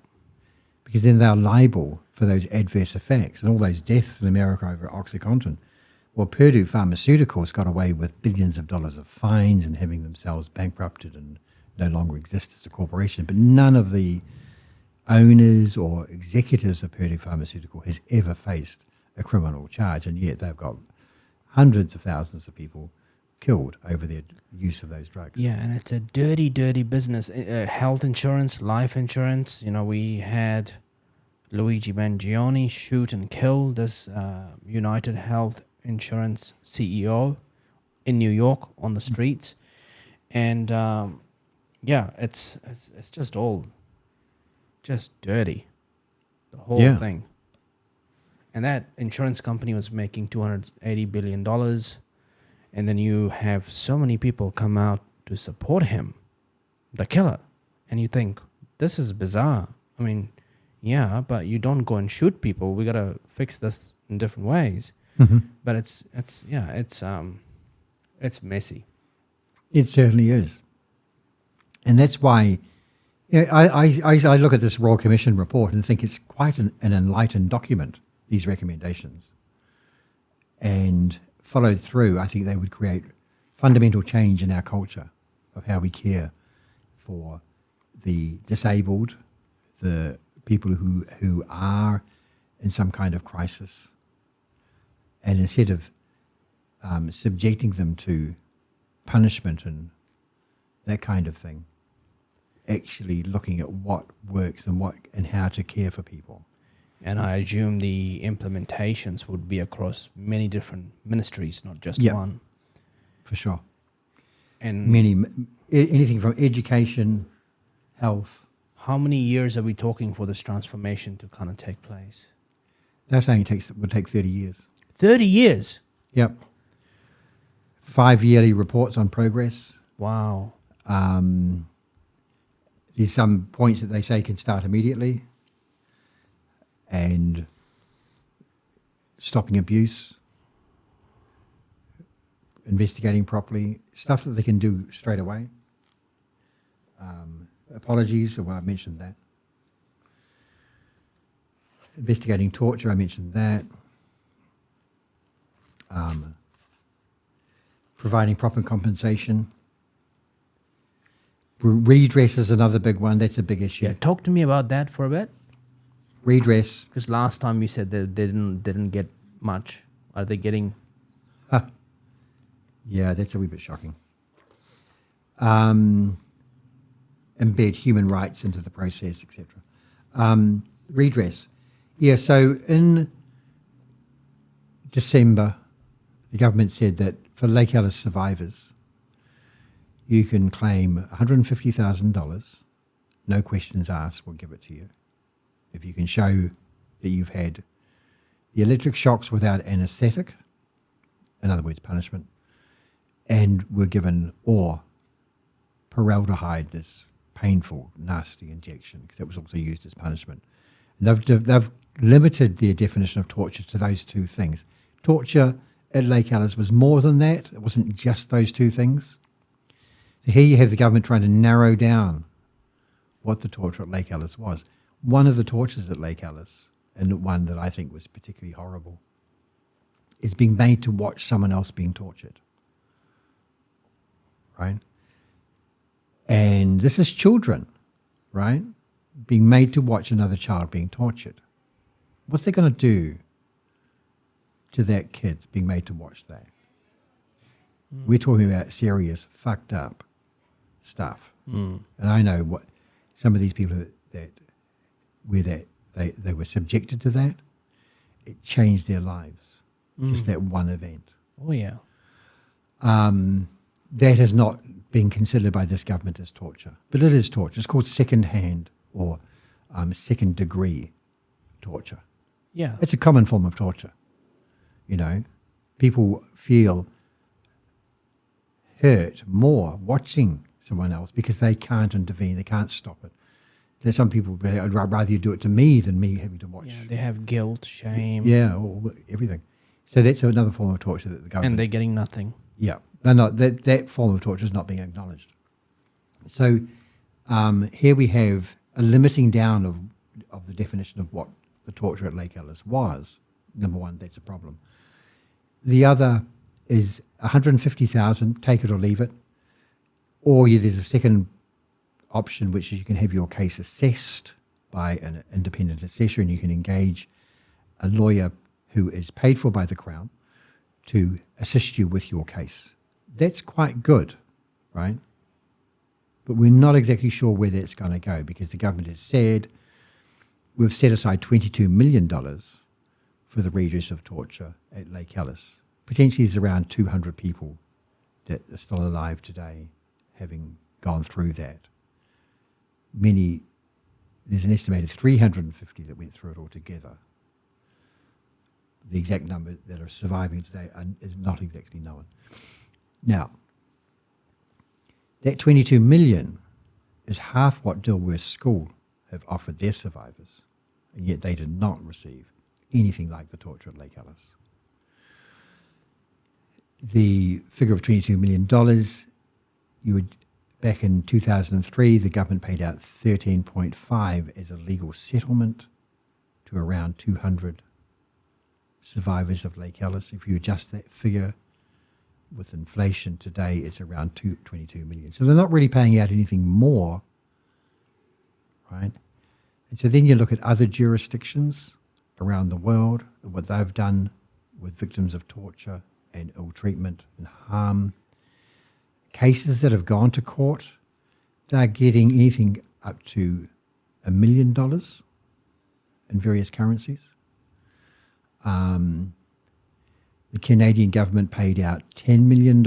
Because then they're liable for those adverse effects and all those deaths in America over OxyContin. Well, Purdue Pharmaceuticals got away with billions of dollars of fines and having themselves bankrupted and no longer exist as a corporation. But none of the owners or executives of Purdue Pharmaceutical has ever faced a criminal charge, and yet they've got hundreds of thousands of people killed over their use of those drugs. Yeah, and it's a dirty, dirty business. Health insurance, life insurance. We had Luigi Mangione shoot and kill this United Health Insurance CEO in New York on the streets. And it's just all just dirty, the whole thing. And that insurance company was making $280 billion. And then you have so many people come out to support him, the killer. And you think, this is bizarre. I mean, yeah, but you don't go and shoot people. We got to fix this in different ways. But it's messy. It certainly is. And that's why I look at this Royal Commission report and think it's quite an enlightened document, these recommendations. And followed through, I think they would create fundamental change in our culture of how we care for the disabled, the people who are in some kind of crisis. And instead of subjecting them to punishment and that kind of thing, actually looking at what works and how to care for people. And I assume the implementations would be across many different ministries, not just one. For sure. And anything from education, health. How many years are we talking for this transformation to kind of take place? They're saying it would take 30 years. 30 years? Yep. 5 yearly reports on progress. Wow. There's some points that they say can start immediately. And stopping abuse, investigating properly, stuff that they can do straight away. Apologies, well, I mentioned that. Investigating torture, I mentioned that. Providing proper compensation. Redress is another big one. That's a big issue. Yeah, talk to me about that for a bit. redress. Because last time you said that they didn't get much. Are they getting? Yeah, that's a wee bit shocking. Embed human rights into the process, etc. Redress. Yeah, so in December, the government said that for Lake Alice survivors, you can claim $150,000, no questions asked, we'll give it to you. If you can show that you've had the electric shocks without anaesthetic, in other words, punishment, and were given, or paraldehyde, this painful, nasty injection, because it was also used as punishment. And they've limited their definition of torture to those two things. Torture at Lake Alice was more than that. It wasn't just those two things. So here you have the government trying to narrow down what the torture at Lake Alice was. One of the tortures at Lake Alice, and one that I think was particularly horrible, is being made to watch someone else being tortured. Right? And this is children, right? Being made to watch another child being tortured. What's they going to do to that kid being made to watch that? We're talking about serious, fucked up stuff. And I know what some of these people that they were subjected to that, it changed their lives. Just that one event. Oh, yeah. That has not been considered by this government as torture. But it is torture. It's called second-hand or second-degree torture. Yeah. It's a common form of torture. You know, people feel hurt more watching someone else because they can't intervene, they can't stop it. There's some people, I'd rather you do it to me than me having to watch. Yeah, they have guilt, shame. Yeah, or everything. So that's another form of torture that the government... And they're getting nothing. Yeah. No, that form of torture is not being acknowledged. So here we have a limiting down of the definition of what the torture at Lake Alice was. Number one, that's a problem. The other is $150,000, take it or leave it. Or there's a second option, which is you can have your case assessed by an independent assessor, and you can engage a lawyer who is paid for by the Crown to assist you with your case. That's quite good, right? But we're not exactly sure where that's going to go because the government has said we've set aside $22 million for the redress of torture at Lake Alice. Potentially there's around 200 people that are still alive today having gone through that. There's an estimated 350 that went through it altogether. The exact number that are surviving today is not exactly known. Now, that 22 million is half what Dilworth School have offered their survivors, and yet they did not receive anything like the torture at Lake Alice. The figure of $22 million, back in 2003, the government paid out 13.5 as a legal settlement to around 200 survivors of Lake Alice. If you adjust that figure with inflation today, it's around 22 million. So they're not really paying out anything more, right? And so then you look at other jurisdictions around the world and what they've done with victims of torture and ill treatment and harm. Cases that have gone to court, they're getting anything up to $1 million in various currencies. The Canadian government paid out $10 million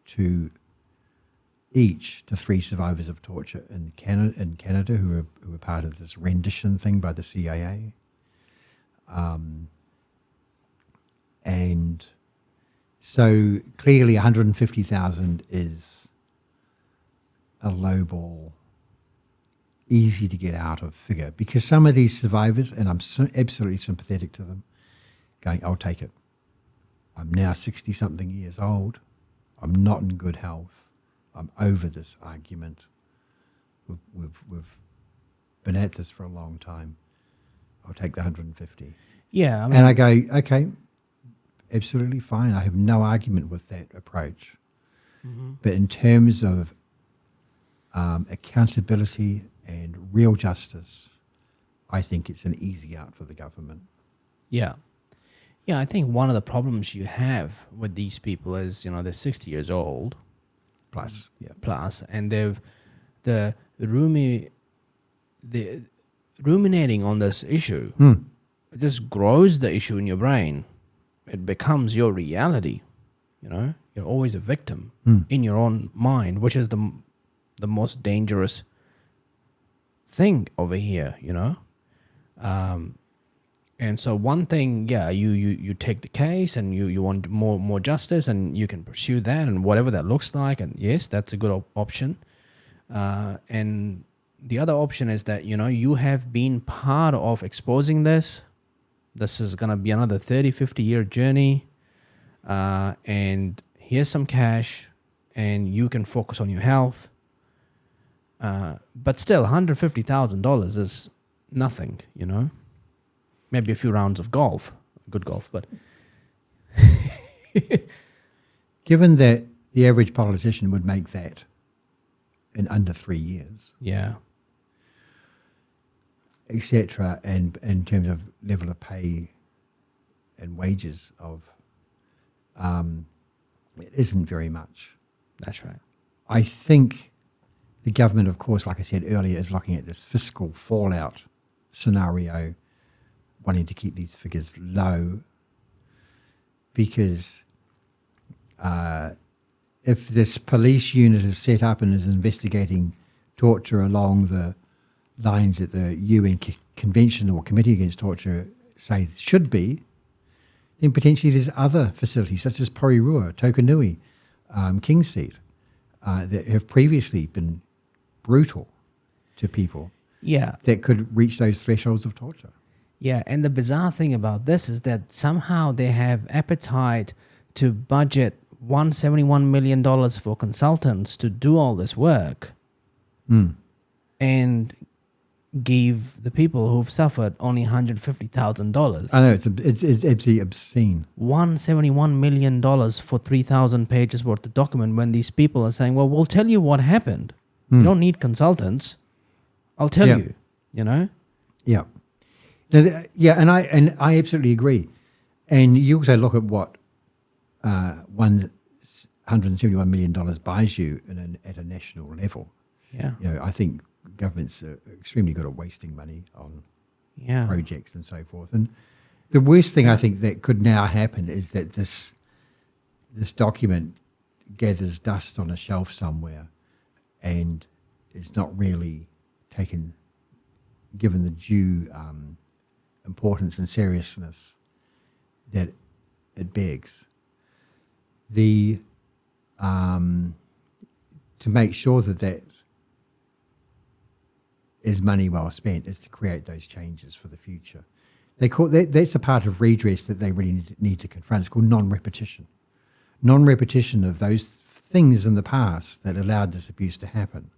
to three survivors of torture in Canada who were part of this rendition thing by the CIA. And so clearly 150,000 is a lowball, easy to get out of figure because some of these survivors, and I'm absolutely sympathetic to them, going, I'll take it. I'm now 60-something years old. I'm not in good health. I'm over this argument. We've been at this for a long time. I'll take the 150. Yeah. I mean, and I go, okay, absolutely fine. I have no argument with that approach. Mm-hmm. But in terms of accountability and real justice, I think it's an easy out for the government. Yeah. Yeah, I think one of the problems you have with these people is, they're 60 years old Plus, yeah. and the ruminating on this issue. It just grows the issue in your brain. It becomes your reality. You're always a victim in your own mind, which is the most dangerous thing over here. And so one thing, you take the case and you want more justice, and you can pursue that and whatever that looks like. And yes, that's a good option. And the other option is that, you have been part of exposing this. This is going to be another 30, 50-year journey. And here's some cash, and you can focus on your health. But still, $150,000 is nothing, Maybe a few rounds of golf, good golf, but... Given that the average politician would make that in under 3 years. Yeah. Etc. And in terms of level of pay and wages it isn't very much. That's right. I think the government, of course, like I said earlier, is looking at this fiscal fallout scenario, wanting to keep these figures low, because if this police unit is set up and is investigating torture along the lines that the UN Convention or Committee Against Torture say should be, then potentially there's other facilities such as Porirua, Tokanui, Kingseat, that have previously been brutal to people. Yeah. That could reach those thresholds of torture. Yeah, and the bizarre thing about this is that somehow they have appetite to budget $171 million for consultants to do all this work and give the people who've suffered only $150,000. I know, it's absolutely obscene. $171 million for 3,000 pages worth of document, when these people are saying, well, we'll tell you what happened. You don't need consultants. I'll tell you, Yeah. Now, and I absolutely agree. And you also look at what $171 million buys you at a national level. Yeah. I think governments are extremely good at wasting money on projects and so forth. And the worst thing I think that could now happen is that this document gathers dust on a shelf somewhere and is not really given the due importance and seriousness that it begs. To make sure that is money well spent is to create those changes for the future. That's a part of redress that they really need to confront. It's called non-repetition. Non-repetition of those things in the past that allowed this abuse to happen.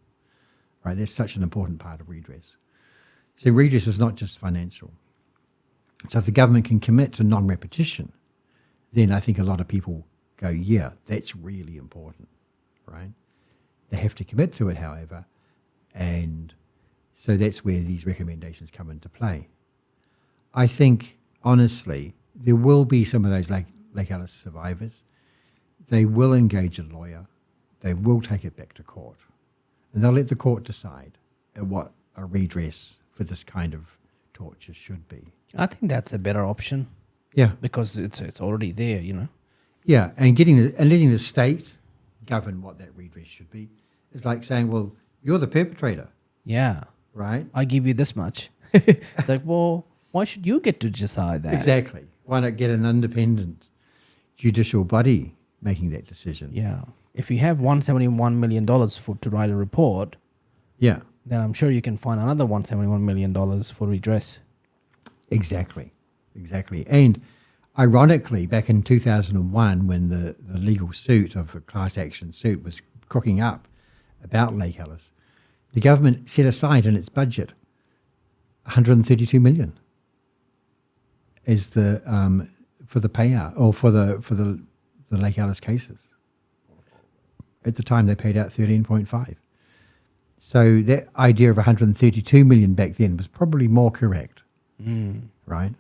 Right? That's such an important part of redress. So redress is not just financial. So if the government can commit to non-repetition, then I think a lot of people go, yeah, that's really important, right? They have to commit to it, however, and so that's where these recommendations come into play. I think, honestly, there will be some of those Lake Alice survivors. They will engage a lawyer. They will take it back to court. And they'll let the court decide what a redress for this kind of torture should be. I think that's a better option. Yeah. Because it's already there, Yeah, and letting the state govern what that redress should be is like saying, well, you're the perpetrator. Yeah. Right? I give you this much. It's like, well, why should you get to decide that? Exactly. Why not get an independent judicial body making that decision? Yeah. If you have $171 million to write a report, then I'm sure you can find another $171 million for redress. Exactly. And ironically, back in 2001, when the legal suit of a class action suit was cooking up about Lake Alice, the government set aside in its budget $132 million as for the payout, or for the Lake Alice cases. At the time, they paid out 13.5. So that idea of 132 million back then was probably more correct, right?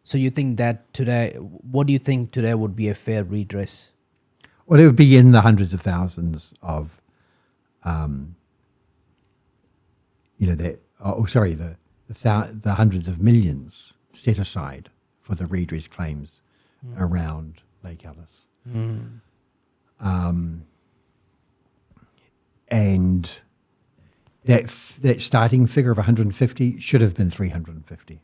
So you think that today, what do you think today would be a fair redress? Well, it would be in the hundreds of thousands of, the hundreds of millions set aside for the redress claims around Lake Alice. And that starting figure of 150 should have been 350.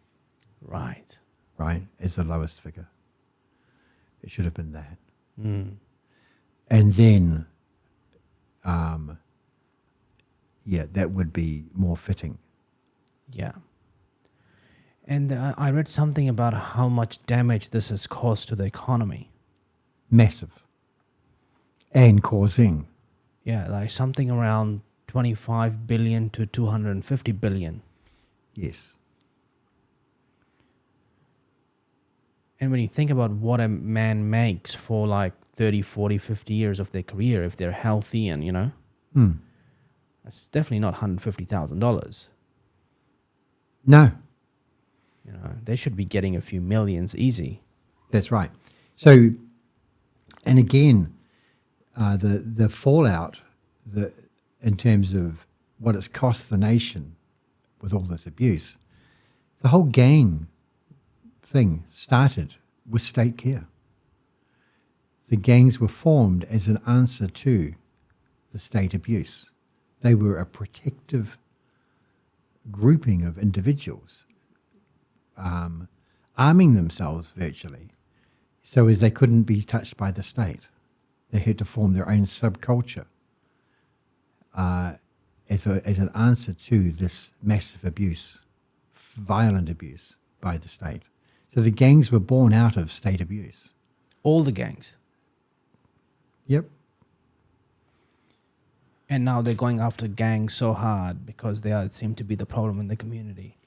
Right. Right, as the lowest figure. It should have been that. Mm. And then, that would be more fitting. Yeah. And I read something about how much damage this has caused to the economy. Massive. And causing. Yeah, like something around 25 billion to 250 billion. Yes. And when you think about what a man makes for like 30, 40, 50 years of their career, if they're healthy and, that's definitely not $150,000. No. They should be getting a few millions easy. That's right. So, and again, the fallout in terms of what it's cost the nation with all this abuse, the whole gang thing started with state care. The gangs were formed as an answer to the state abuse. They were a protective grouping of individuals, arming themselves virtually so as they couldn't be touched by the state. They had to form their own subculture as an answer to this massive abuse, violent abuse by the state. So the gangs were born out of state abuse. All the gangs. Yep. And now they're going after gangs so hard because they seem to be the problem in the community.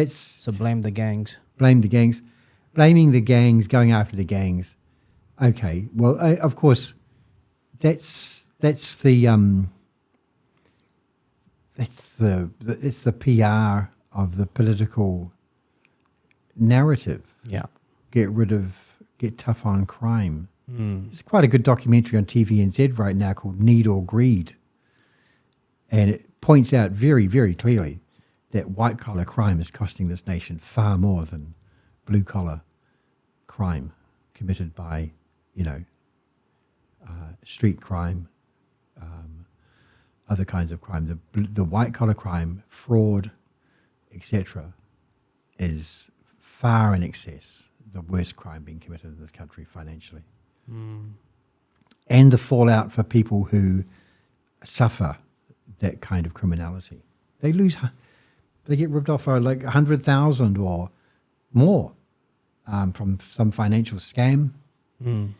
So blame the gangs. Blame the gangs. Blaming the gangs, going after the gangs. Okay. Well, of course, it's the PR of the political narrative. Yeah. Get tough on crime. It's quite a good documentary on TVNZ right now called Need or Greed. And it points out very, very clearly that white-collar crime is costing this nation far more than blue-collar crime committed by, street crime, other kinds of crime. The white-collar crime, fraud, etc., is far in excess the worst crime being committed in this country financially. And the fallout for people who suffer that kind of criminality. They get ripped off for like 100,000 or more from some financial scam. And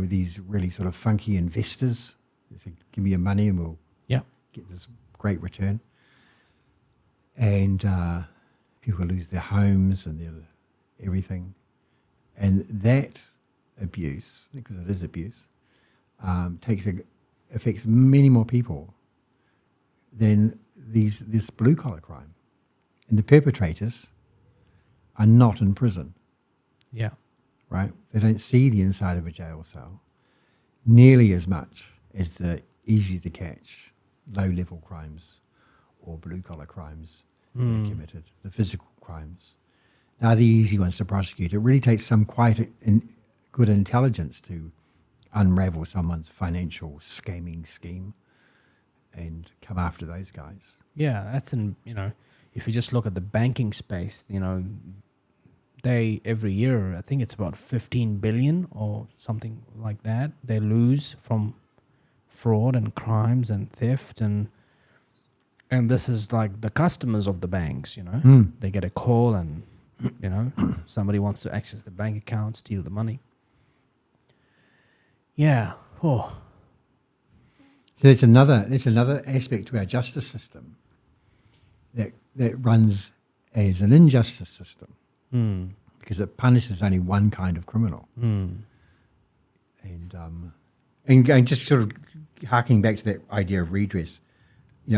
these really sort of funky investors. They say, give me your money and we'll get this great return. And people lose their homes and their everything. And that abuse, because it is abuse, affects many more people than this blue-collar crime. And the perpetrators are not in prison. Yeah. Right? They don't see the inside of a jail cell nearly as much as the easy-to-catch, low-level crimes or blue-collar crimes they're committed, the physical crimes. They're the easy ones to prosecute. It really takes some quite good intelligence to unravel someone's financial scamming scheme and come after those guys. Yeah, that's if you just look at the banking space, they every year, I think it's about 15 billion or something like that, they lose from fraud and crimes and theft and this is like the customers of the banks, They get a call and somebody wants to access the bank account, steal the money. Yeah. Oh. So there's another aspect to our justice system that runs as an injustice system because it punishes only one kind of criminal. And just sort of harking back to that idea of redress,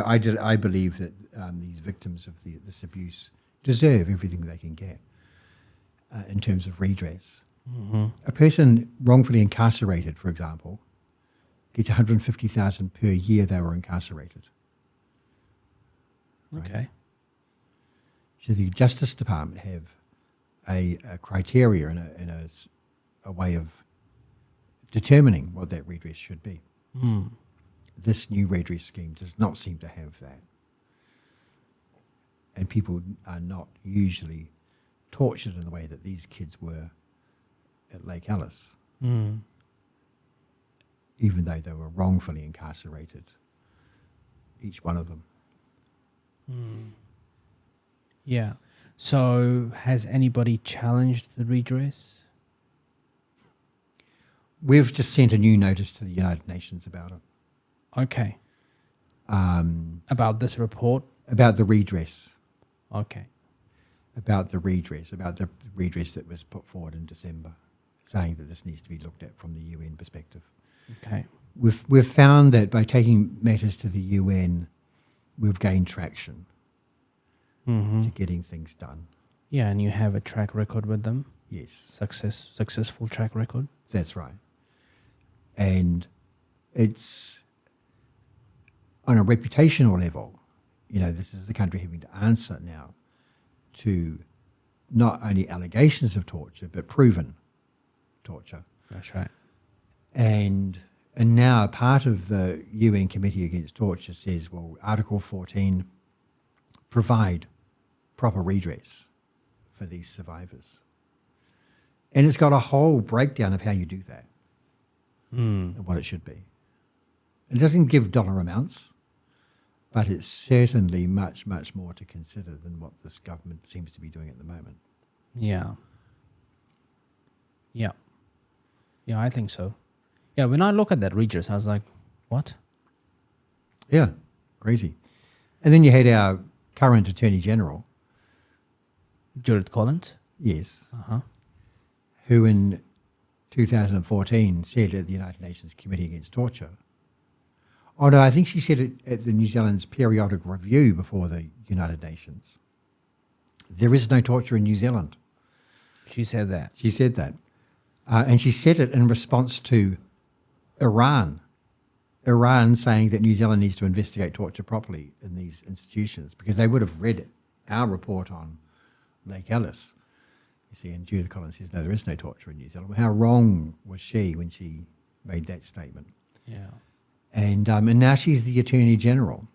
I believe that these victims of this abuse deserve everything they can get in terms of redress. Mm-hmm. A person wrongfully incarcerated, for example, gets $150,000 per year they were incarcerated. Right? Okay. So the Justice Department have a criteria and a way of determining what that redress should be. Mm. This new redress scheme does not seem to have that. And people are not usually tortured in the way that these kids were at Lake Alice, Mm. even though they were wrongfully incarcerated, each one of them. Mm. Yeah. So has anybody challenged the redress? We've just sent a new notice to the United Nations about it. Okay. About this report? About the redress. Okay. About the redress that was put forward in December, saying that this needs to be looked at from the UN perspective. Okay. We've found that by taking matters to the UN, we've gained traction Mm-hmm. to getting things done. Yeah, and you have a track record with them? Yes, Successful track record? that's right. And it's on a reputational level, this is the country having to answer now to not only allegations of torture, but proven torture. That's right. And now part of the UN Committee Against Torture says, well, Article 14, provide proper redress for these survivors. And it's got a whole breakdown of how you do that and what it should be. It doesn't give dollar amounts, but it's certainly much, much more to consider than what this government seems to be doing at the moment. Yeah. Yeah. Yeah, I think so. Yeah, when I look at that redress, I was like, what? Yeah, crazy. And then you had our current Attorney General, Judith Collins? yes, Uh-huh. who in 2014 said at the United Nations Committee Against Torture, oh no, I think she said it at the New Zealand's periodic review before the United Nations, there is no torture in New Zealand. She said that. She said that. And she said it in response to Iran saying that New Zealand needs to investigate torture properly in these institutions, because they would have read our report on Lake Alice. You see, and Judith Collins says, no, there is no torture in New Zealand. Well, how wrong was she when she made that statement? Yeah. And now she's the Attorney General.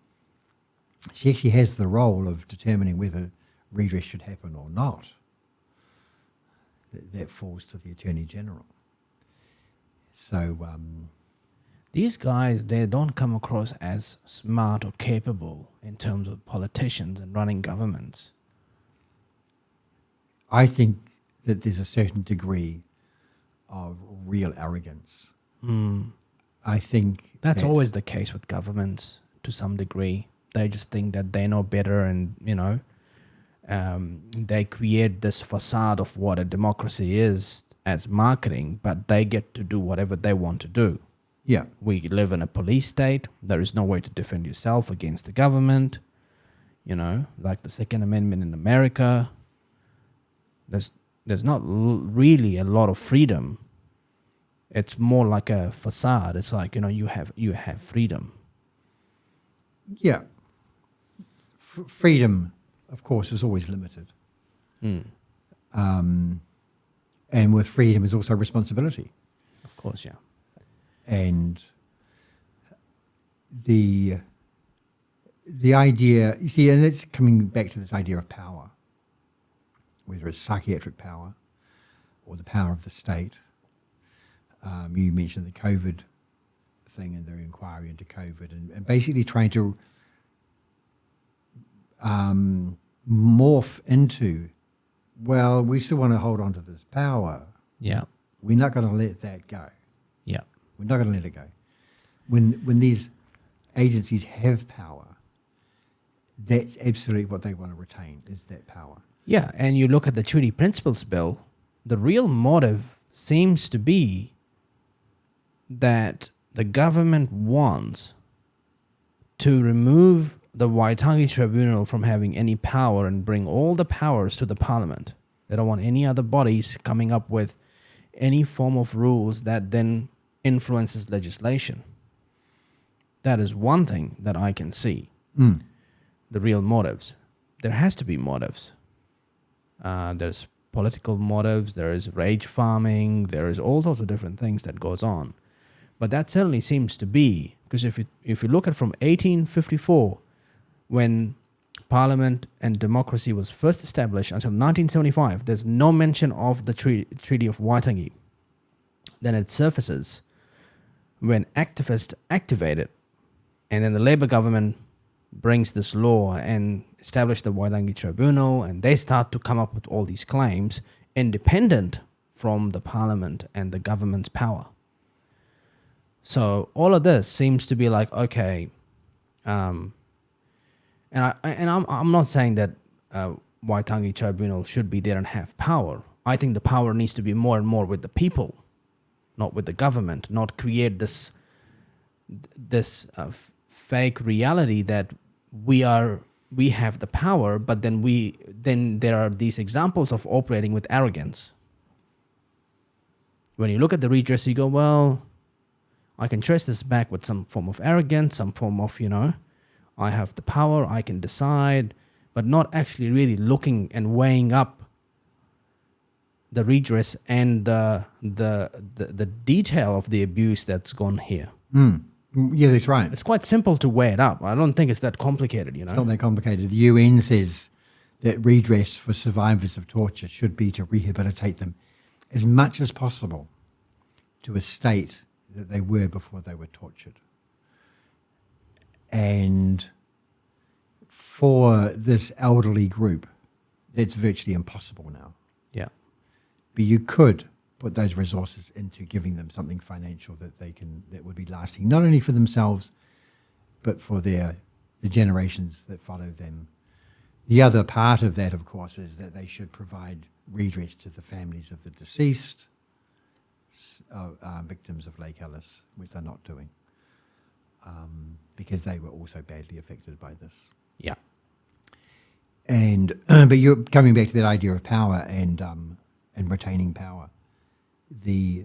She actually has the role of determining whether redress should happen or not. That falls to the Attorney General. So These guys, they don't come across as smart or capable in terms of politicians and running governments. I think that there's a certain degree of real arrogance. I think That's that- always the case with governments to some degree. They just think that they know better and, they create this facade of what a democracy is as marketing, but they get to do whatever they want to do. Yeah, We live in a police state. There is no way to defend yourself against the government. Like the Second Amendment in America. There's not really a lot of freedom. It's more like a facade. It's like, you have freedom. yeah. Freedom, of course, is always limited. And with freedom is also responsibility. Of course, yeah. And the idea, you see, and it's coming back to this idea of power, whether it's psychiatric power or the power of the state. You mentioned the COVID thing and their inquiry into COVID, and basically trying to morph into, well, we still want to hold on to this power. Yeah. We're not going to let that go. Yeah. We're not going to let it go. When these agencies have power, that's absolutely what they want to retain, is that power. Yeah, and you look at the Treaty Principles Bill, the real motive seems to be that the government wants to remove the Waitangi Tribunal from having any power and bring all the powers to the parliament. They don't want any other bodies coming up with any form of rules that then influences legislation. That is one thing that I can see. The real motives. There has to be motives. There's political motives, there is rage farming, there is all sorts of different things that goes on. But that certainly seems to be, because if you look at from 1854, when Parliament and democracy was first established, until 1975, there's no mention of the Treaty of Waitangi. Then it surfaces when activists activate it, and then the Labour government brings this law and establish the Waitangi Tribunal, and they start to come up with all these claims independent from the Parliament and the government's power. So all of this seems to be like, okay, and I'm not saying that Waitangi Tribunal should be there and have power. I think the power needs to be more and more with the people, not with the government, not create this fake reality that we have the power, but then there are these examples of operating with arrogance. When you look at the redress, you go, well, I can trace this back with some form of arrogance, some form of, I have the power, I can decide, but not actually really looking and weighing up the redress and the detail of the abuse that's gone here. Yeah, that's right. It's quite simple to weigh it up. I don't think it's that complicated, It's not that complicated. The UN says that redress for survivors of torture should be to rehabilitate them as much as possible to a state that they were before they were tortured. And for this elderly group, that's virtually impossible now. Yeah. But you could put those resources into giving them something financial that would be lasting, not only for themselves, but for the generations that follow them. The other part of that, of course, is that they should provide redress to the families of the deceased victims of Lake Alice, which they're not doing, because they were also badly affected by this. Yeah. And but you're coming back to that idea of power and retaining power. It's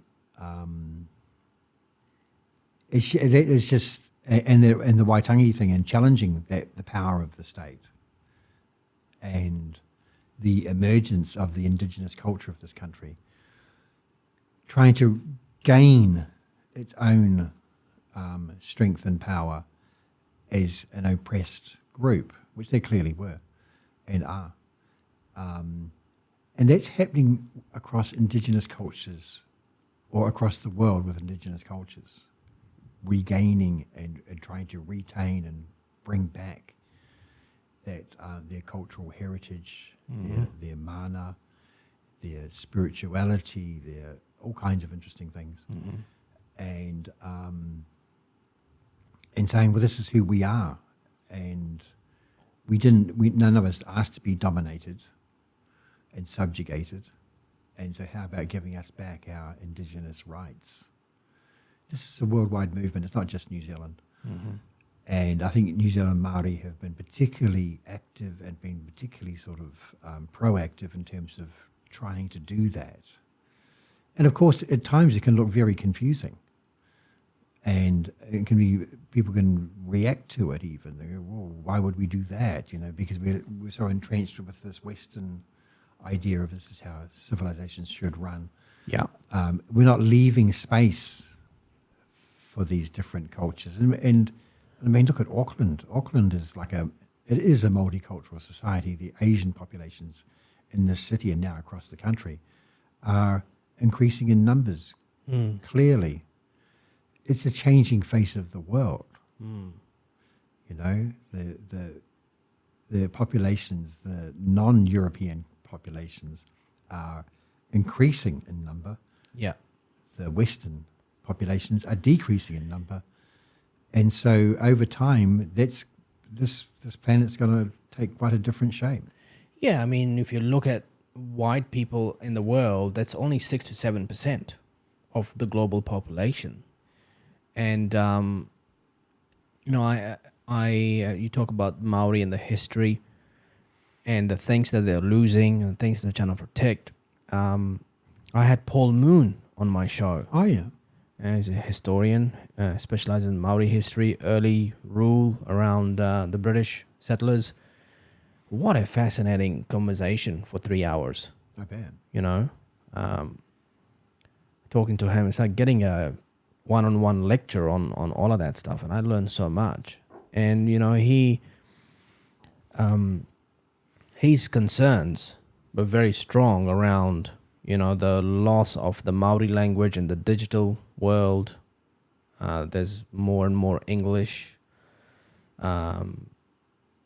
just and the Waitangi thing and challenging the power of the state and the emergence of the indigenous culture of this country, trying to gain its own strength and power as an oppressed group, which they clearly were and are. And that's happening across indigenous cultures or across the world with indigenous cultures, regaining and trying to retain and bring back that their cultural heritage, their mana, their spirituality, their all kinds of interesting things. And saying, well, this is who we are. And none of us asked to be dominated and subjugated. And so how about giving us back our indigenous rights? This is a worldwide movement. It's not just New Zealand. And I think New Zealand Māori have been particularly active and been particularly sort of proactive in terms of trying to do that. And of course, at times it can look very confusing. And it can be, people can react to it even. They go, well, why would we do that? Because we're so entrenched with this Western idea of this is how civilizations should run. Yeah. We're not leaving space for these different cultures. And I mean, look at Auckland. Auckland is it is a multicultural society. The Asian populations in this city and now across the country are increasing in numbers, clearly. It's a changing face of the world. The populations, the non-European populations are increasing in number. Yeah. The Western populations are decreasing in number. And so over time, this planet's going to take quite a different shape. Yeah, I mean, if you look at white people in the world, that's only 6 to 7% of the global population. And you talk about Maori and the history and the things that they're losing and things they're trying to protect. I had Paul Moon on my show. Oh, yeah. He's a historian, specializes in Maori history, early rule around the British settlers. What a fascinating conversation for 3 hours. Not bad. You know, talking to him, it's like getting a one-on-one lecture on all of that stuff, and I learned so much. And you know, his concerns were very strong around, you know, the loss of the Maori language in the digital world. There's more and more English, and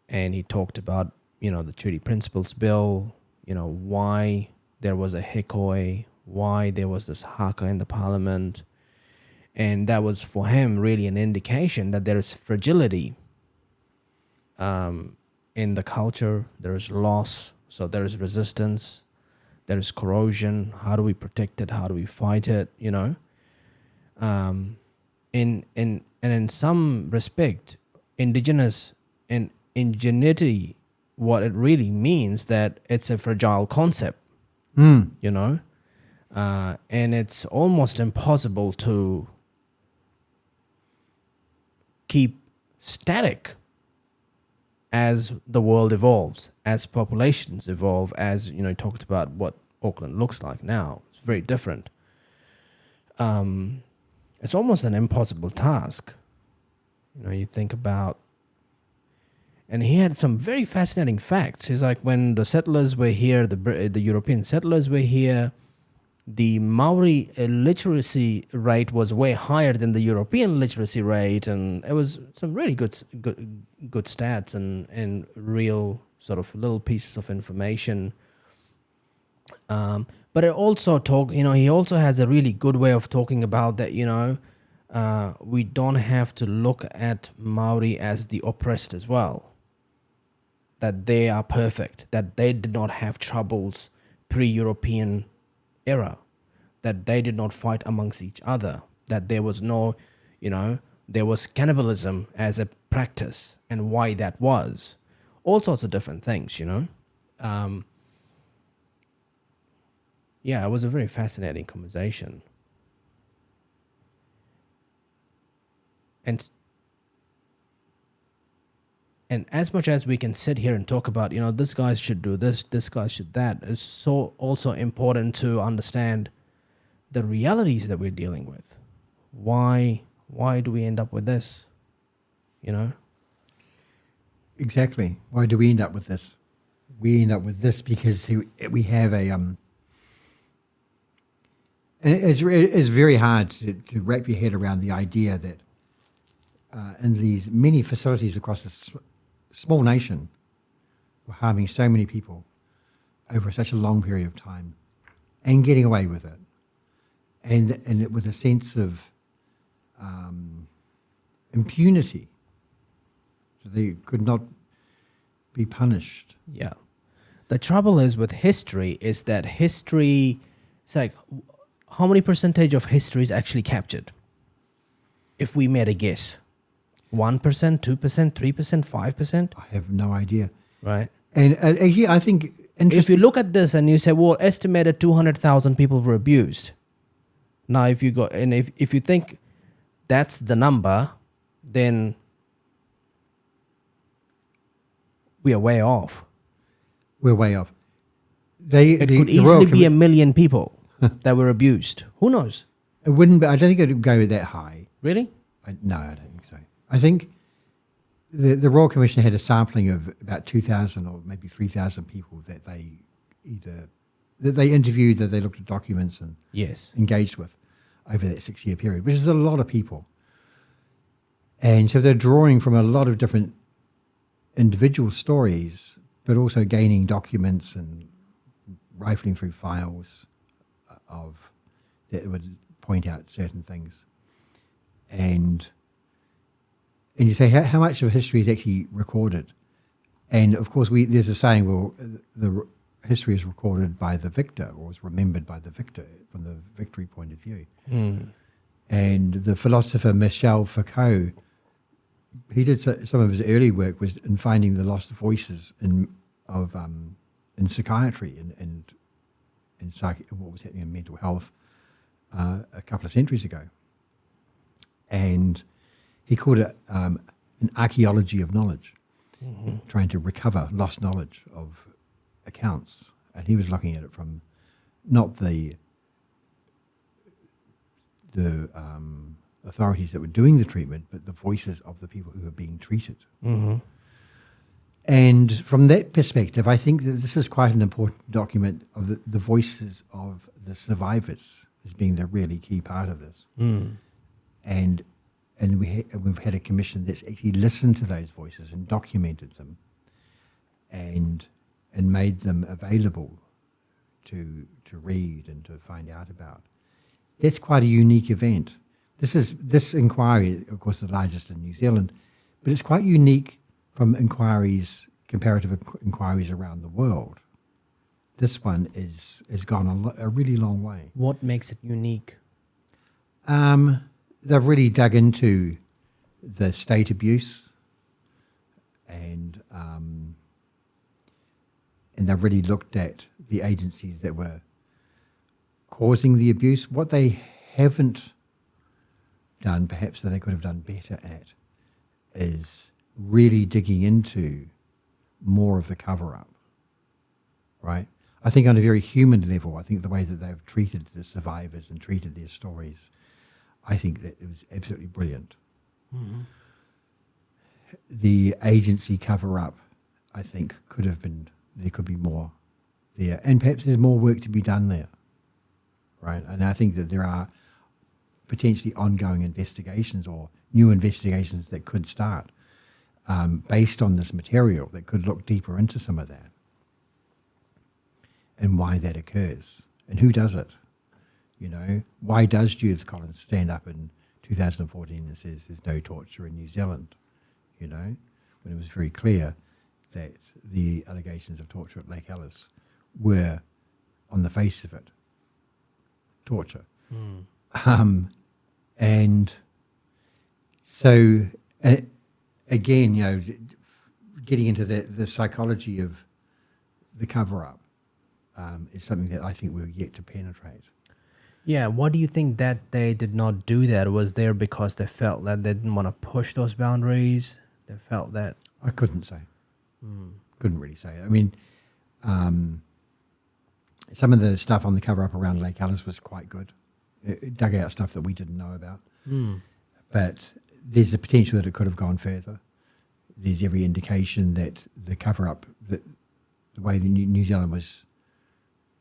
he talked about, you know, the Treaty Principles Bill, you know, why there was a hikoi, why there was this haka in the parliament. And that was for him really an indication that there is fragility in the culture, there is loss, so there is resistance, there is corrosion. How do we protect it? How do we fight it? You know, in some respect, indigenous and ingenuity, what it really means that it's a fragile concept. You know, and it's almost impossible to keep static as the world evolves, as populations evolve, as, you know, talked about what Auckland looks like now. It's very different. It's almost an impossible task. You know, you think about, and he had some very fascinating facts. He's like, when the settlers were here, the European settlers were here, the Maori literacy rate was way higher than the European literacy rate, and it was some really good stats and real sort of little pieces of information. But it also he also has a really good way of talking about that, you know, we don't have to look at Maori as the oppressed as well, that they are perfect, that they did not have troubles pre-European era, that they did not fight amongst each other, that there was no, you know, there was cannibalism as a practice, and why that was. All sorts of different things, you know. Yeah, it was a very fascinating conversation. And as much as we can sit here and talk about, you know, this guy should do this guy should that, it's so also important to understand the realities that we're dealing with. Why do we end up with this? You know? Exactly. Why do we end up with this? We end up with this because we have a and it's very hard to wrap your head around the idea that in these many facilities across this small nation, we're harming so many people over such a long period of time and getting away with it. And with a sense of impunity. So they could not be punished. Yeah. The trouble is with history is that history, it's like, how many percentage of history is actually captured? If we made a guess. 1%, 2%, 3%, 5%? I have no idea. Right. And actually, I think... If you look at this and you say, well, estimated 200,000 people were abused. Now, if you go, and if you think that's the number, then we are way off. We're way off. It could easily be 1 million people that were abused. Who knows? It wouldn't be, I don't think it would go that high. Really? No, I don't think so. I think the Royal Commission had a sampling of about 2,000 or maybe 3,000 people that they interviewed, that they looked at documents and engaged with over that 6-year period, which is a lot of people. And so they're drawing from a lot of different individual stories, but also gaining documents and rifling through files that would point out certain things. And you say, how much of history is actually recorded? And of course, there's a saying, well, the history is recorded by the victor, or is remembered by the victor from the victory point of view. And the philosopher Michel Foucault, he did some of his early work was in finding the lost voices in psychiatry and what was happening in mental health a couple of centuries ago. And he called it an archaeology of knowledge, trying to recover lost knowledge of accounts. And he was looking at it from not the authorities that were doing the treatment, but the voices of the people who were being treated. And from that perspective, I think that this is quite an important document of the voices of the survivors as being the really key part of this. And we've had a commission that's actually listened to those voices and documented them and made them available to read and to find out about. That's quite a unique event. This inquiry, of course, the largest in New Zealand, but it's quite unique from comparative inquiries around the world. This one has gone a really long way. What makes it unique? They've really dug into the state abuse, and they've really looked at the agencies that were causing the abuse. What they haven't done, perhaps that they could have done better at, is really digging into more of the cover-up, right? I think on a very human level, I think the way that they've treated the survivors and treated their stories, I think that it was absolutely brilliant. The agency cover-up, I think, there could be more there. And perhaps there's more work to be done there, right? And I think that there are potentially ongoing investigations or new investigations that could start based on this material that could look deeper into some of that and why that occurs and who does it. You know, why does Judith Collins stand up in 2014 and says there's no torture in New Zealand? You know, when it was very clear that the allegations of torture at Lake Alice were, on the face of it, torture. And so, again, you know, getting into the psychology of the cover-up is something that I think we're yet to penetrate. Yeah, what do you think that they did not do that? Was there because they felt that they didn't want to push those boundaries? They felt that... I couldn't say. Couldn't really say. I mean, some of the stuff on the cover-up around Lake Alice was quite good. It dug out stuff that we didn't know about. But there's a potential that it could have gone further. There's every indication that the cover-up, the way the New Zealand was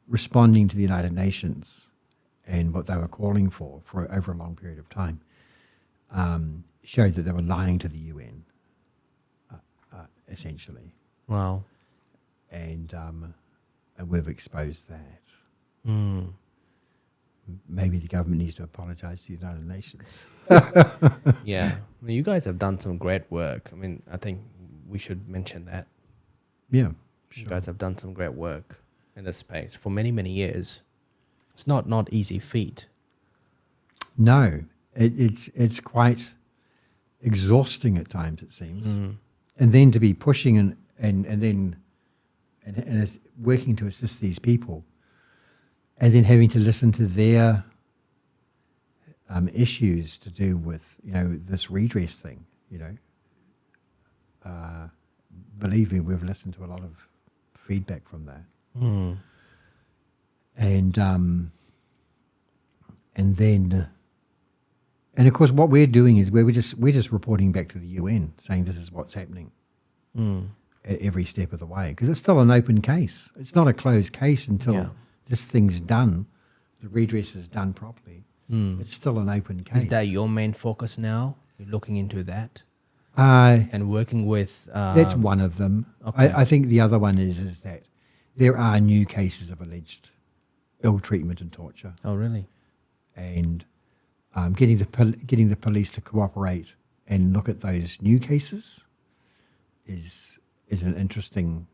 responding to the United Nations and what they were calling for over a long period of time, showed that they were lying to the UN, essentially. Wow. And we've exposed that. Maybe the government needs to apologise to the United Nations. Yeah. Well, you guys have done some great work. I mean, I think we should mention that. Yeah. Sure. You guys have done some great work in this space for many, many years. It's not easy feat. No. It's quite exhausting at times, it seems. And then to be pushing and then working to assist these people, and then having to listen to their issues to do with, you know, this redress thing, you know. Believe me, we've listened to a lot of feedback from that. And then, and of course, what we're doing is we're just reporting back to the UN, saying this is what's happening at every step of the way, because it's still an open case. It's not a closed case until this thing's done, the redress is done properly. It's still an open case. Is that your main focus now? You're looking into that and working with. That's one of them. Okay. I think the other one is that there are new cases of alleged ill treatment and torture. Oh, really? And getting the police to cooperate and look at those new cases is an interesting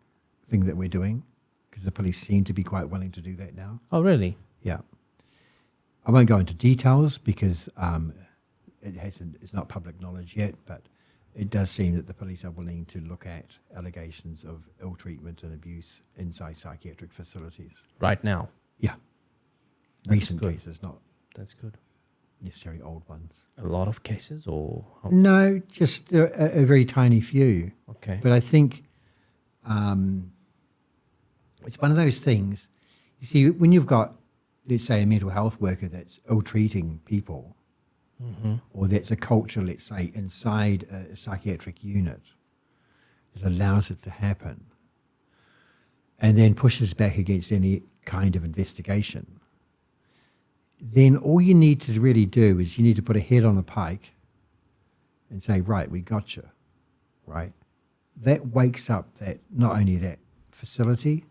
thing that we're doing, because the police seem to be quite willing to do that now. Oh, really? Yeah. I won't go into details because it's not public knowledge yet, but it does seem that the police are willing to look at allegations of ill treatment and abuse inside psychiatric facilities. Right now. Yeah. That's Recent good. cases, not That's good. necessarily old ones. A lot of cases or? No, just a very tiny few. Okay. But I think it's one of those things. You see, when you've got, let's say, a mental health worker that's ill-treating people, or that's a culture, let's say, inside a psychiatric unit that allows it to happen, and then pushes back against any kind of investigation, then all you need to really do is you need to put a head on a pike and say, right, we got you, right? That wakes up that not only that facility,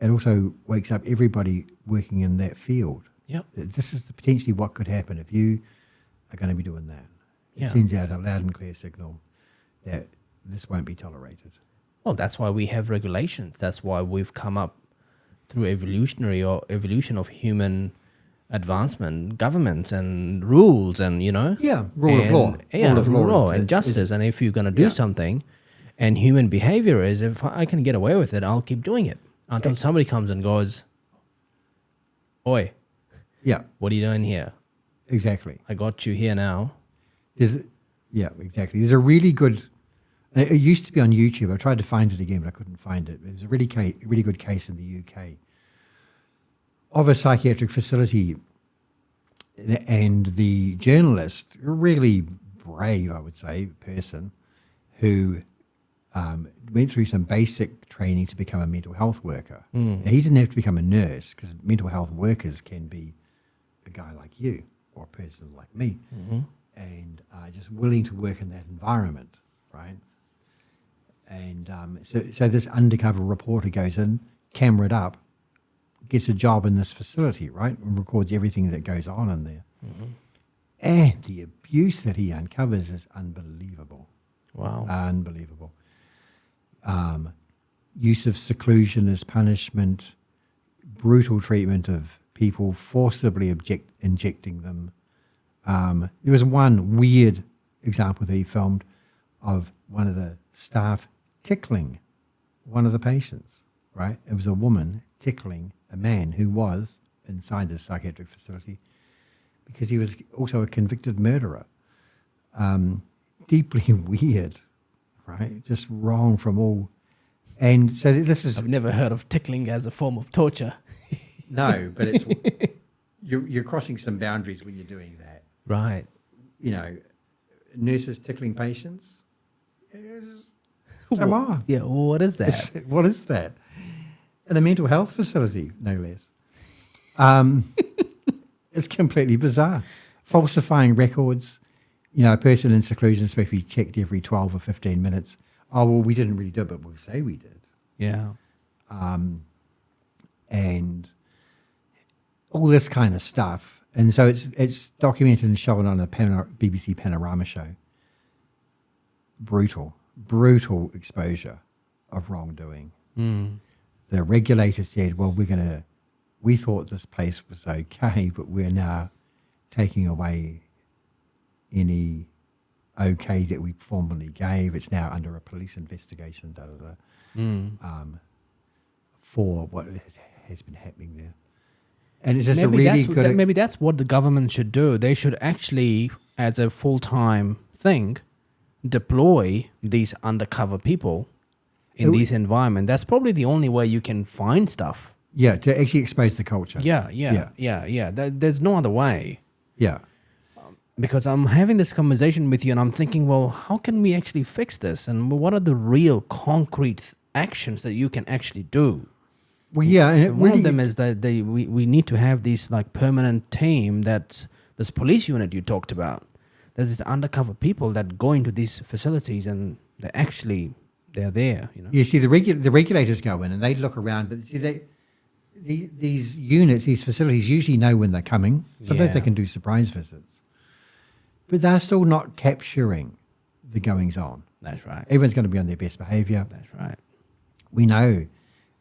it also wakes up everybody working in that field. Yep. This is potentially what could happen if you are going to be doing that. It Yeah. sends out a loud and clear signal that this won't be tolerated. Well, that's why we have regulations. That's why we've come up through evolution of human advancement, governments and rules and, Yeah, rule of law. Yeah, Rule of law law is and the- justice. is- And if you're going to do Yeah. something, and human behavior is, if I can get away with it, I'll keep doing it until somebody comes and goes, "Oi, Yeah, what are you doing here? exactly. I got you here now." Yeah, exactly. There's a really good. It used to be on YouTube. I tried to find it again, but I couldn't find it. There's a really good case in the UK of a psychiatric facility, and the journalist, a really brave, I would say, person who went through some basic training to become a mental health worker. Now, he didn't have to become a nurse because mental health workers can be a guy like you or a person like me, and just willing to work in that environment, right? And so this undercover reporter goes in, cameraed up, gets a job in this facility, right, and records everything that goes on in there. And the abuse that he uncovers is unbelievable. Wow. Unbelievable. Use of seclusion as punishment, brutal treatment of people, forcibly injecting them. There was one weird example that he filmed of one of the staff tickling one of the patients, right? It was a woman tickling a man who was inside this psychiatric facility because he was also a convicted murderer. Deeply weird, right? Just wrong from all. And so this is... I've never heard of tickling as a form of torture. No, but it's... you're crossing some boundaries when you're doing that. Right. You know, nurses tickling patients. Come on. Yeah, what is that? What is that? In a mental health facility, no less. It's completely bizarre. Falsifying records. You know, a person in seclusion is supposed to be checked every 12 or 15 minutes. Oh, well, we didn't really do it, but we'll say we did. Yeah. And all this kind of stuff. And so it's documented and shown on a BBC Panorama show. Brutal exposure of wrongdoing. The regulator said, well, we thought this place was okay, but we're now taking away any okay that we formally gave. It's now under a police investigation, for what has been happening there. And it's just Maybe that's what the government should do. They should actually, as a full-time thing, deploy these undercover people in these environments. That's probably the only way you can find stuff. Yeah, to actually expose the culture. Yeah. There's no other way. Yeah. Because I'm having this conversation with you and I'm thinking, well, how can we actually fix this? And what are the real concrete actions that you can actually do? Well, yeah. And one of them is that we need to have this like permanent team, that's this police unit you talked about. There's this undercover people that go into these facilities and they're there, you know. You see, the regulators go in and they look around, but see, these units, these facilities usually know when they're coming. Sometimes they can do surprise visits. But they're still not capturing the goings on. That's right. Everyone's going to be on their best behaviour. That's right. We know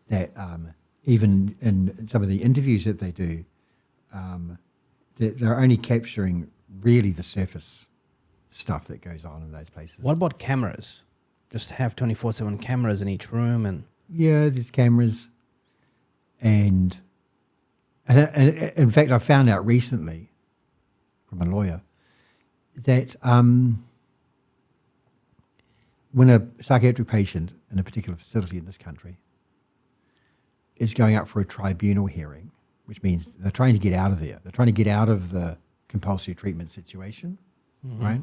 that even in some of the interviews that they do, they're only capturing really the surface stuff that goes on in those places. What about cameras? Just have 24/7 cameras in each room and... Yeah, there's cameras. And in fact, I found out recently from a lawyer that when a psychiatric patient in a particular facility in this country is going up for a tribunal hearing, which means they're trying to get out of there. They're trying to get out of the compulsory treatment situation, right?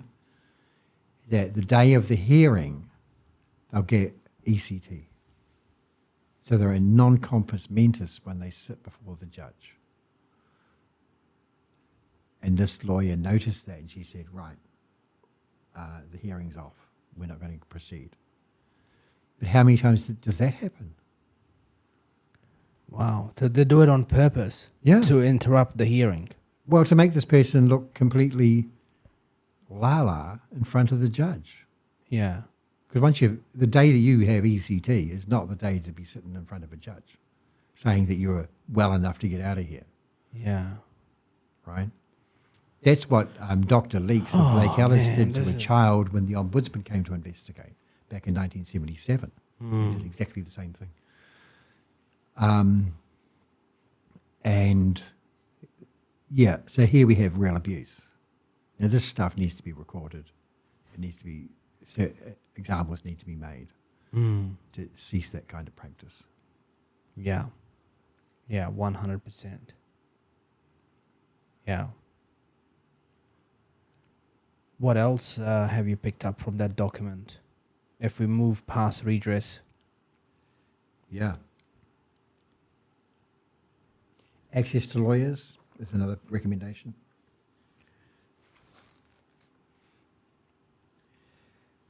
That the day of the hearing, they'll get ECT. So they're in non-compos mentis when they sit before the judge. And this lawyer noticed that, and she said, right, the hearing's off. We're not going to proceed. But how many times does that happen? Wow. So they do it on purpose to interrupt the hearing. Well, to make this person look completely la-la in front of the judge. Yeah. Because the day that you have ECT is not the day to be sitting in front of a judge saying that you're well enough to get out of here. Yeah. Right? That's what Dr. Leakes of Lake Alice did to a child when the Ombudsman came to investigate back in 1977. He did exactly the same thing. And yeah, so here we have real abuse. Now this stuff needs to be recorded. It needs to be, so examples need to be made to cease that kind of practice. Yeah. Yeah, 100%. Yeah. What else have you picked up from that document? If we move past redress. Yeah. Access to lawyers is another recommendation.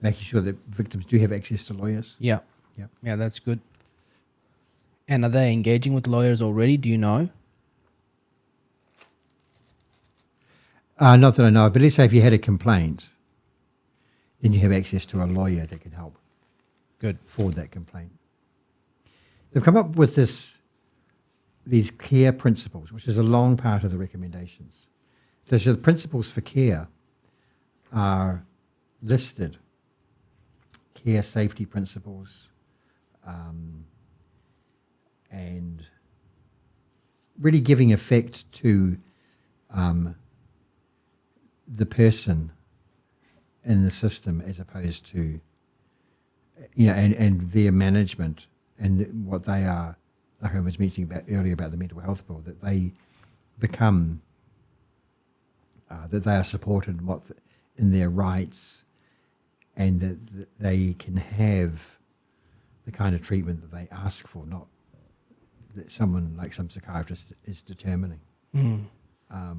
Making sure that victims do have access to lawyers. Yeah. Yep. Yeah, that's good. And are they engaging with lawyers already? Do you know? Not that I know, but let's say if you had a complaint, then you have access to a lawyer that can help. Good. Forward that complaint. They've come up with these care principles, which is a long part of the recommendations. So the principles for care are listed. Care safety principles, and really giving effect to the person in the system as opposed to, and their management and what they are, like I was mentioning about earlier about the mental health bill, that they become, that they are supported in their rights, and that they can have the kind of treatment that they ask for, not that someone like some psychiatrist is determining.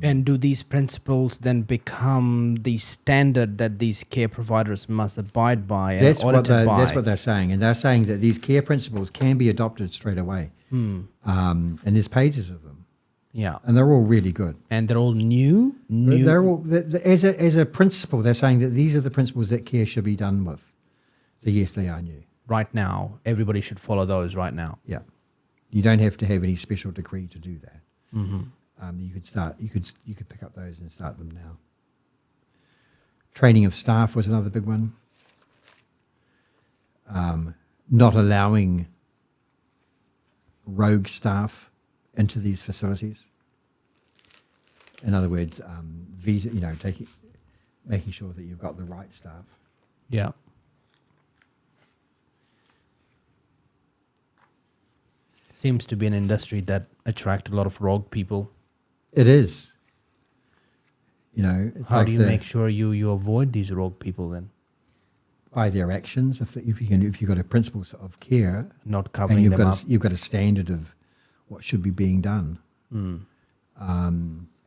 And do these principles then become the standard that these care providers must abide by and audited by? That's what they're saying. And they're saying that these care principles can be adopted straight away. And there's pages of them. Yeah. And they're all really good. And they're all new? They're all, as a principle, they're saying that these are the principles that care should be done with. So yes, they are new. Right now, everybody should follow those right now. Yeah. You don't have to have any special decree to do that. You could pick up those and start them now. Training of staff was another big one. Not allowing rogue staff into these facilities. In other words, making sure that you've got the right staff. Yeah. Seems to be an industry that attracts a lot of rogue people. It is. How do you make sure you avoid these rogue people then? By their actions. If you've got a principles of care, not covering them up, you've got a standard of what should be being done, and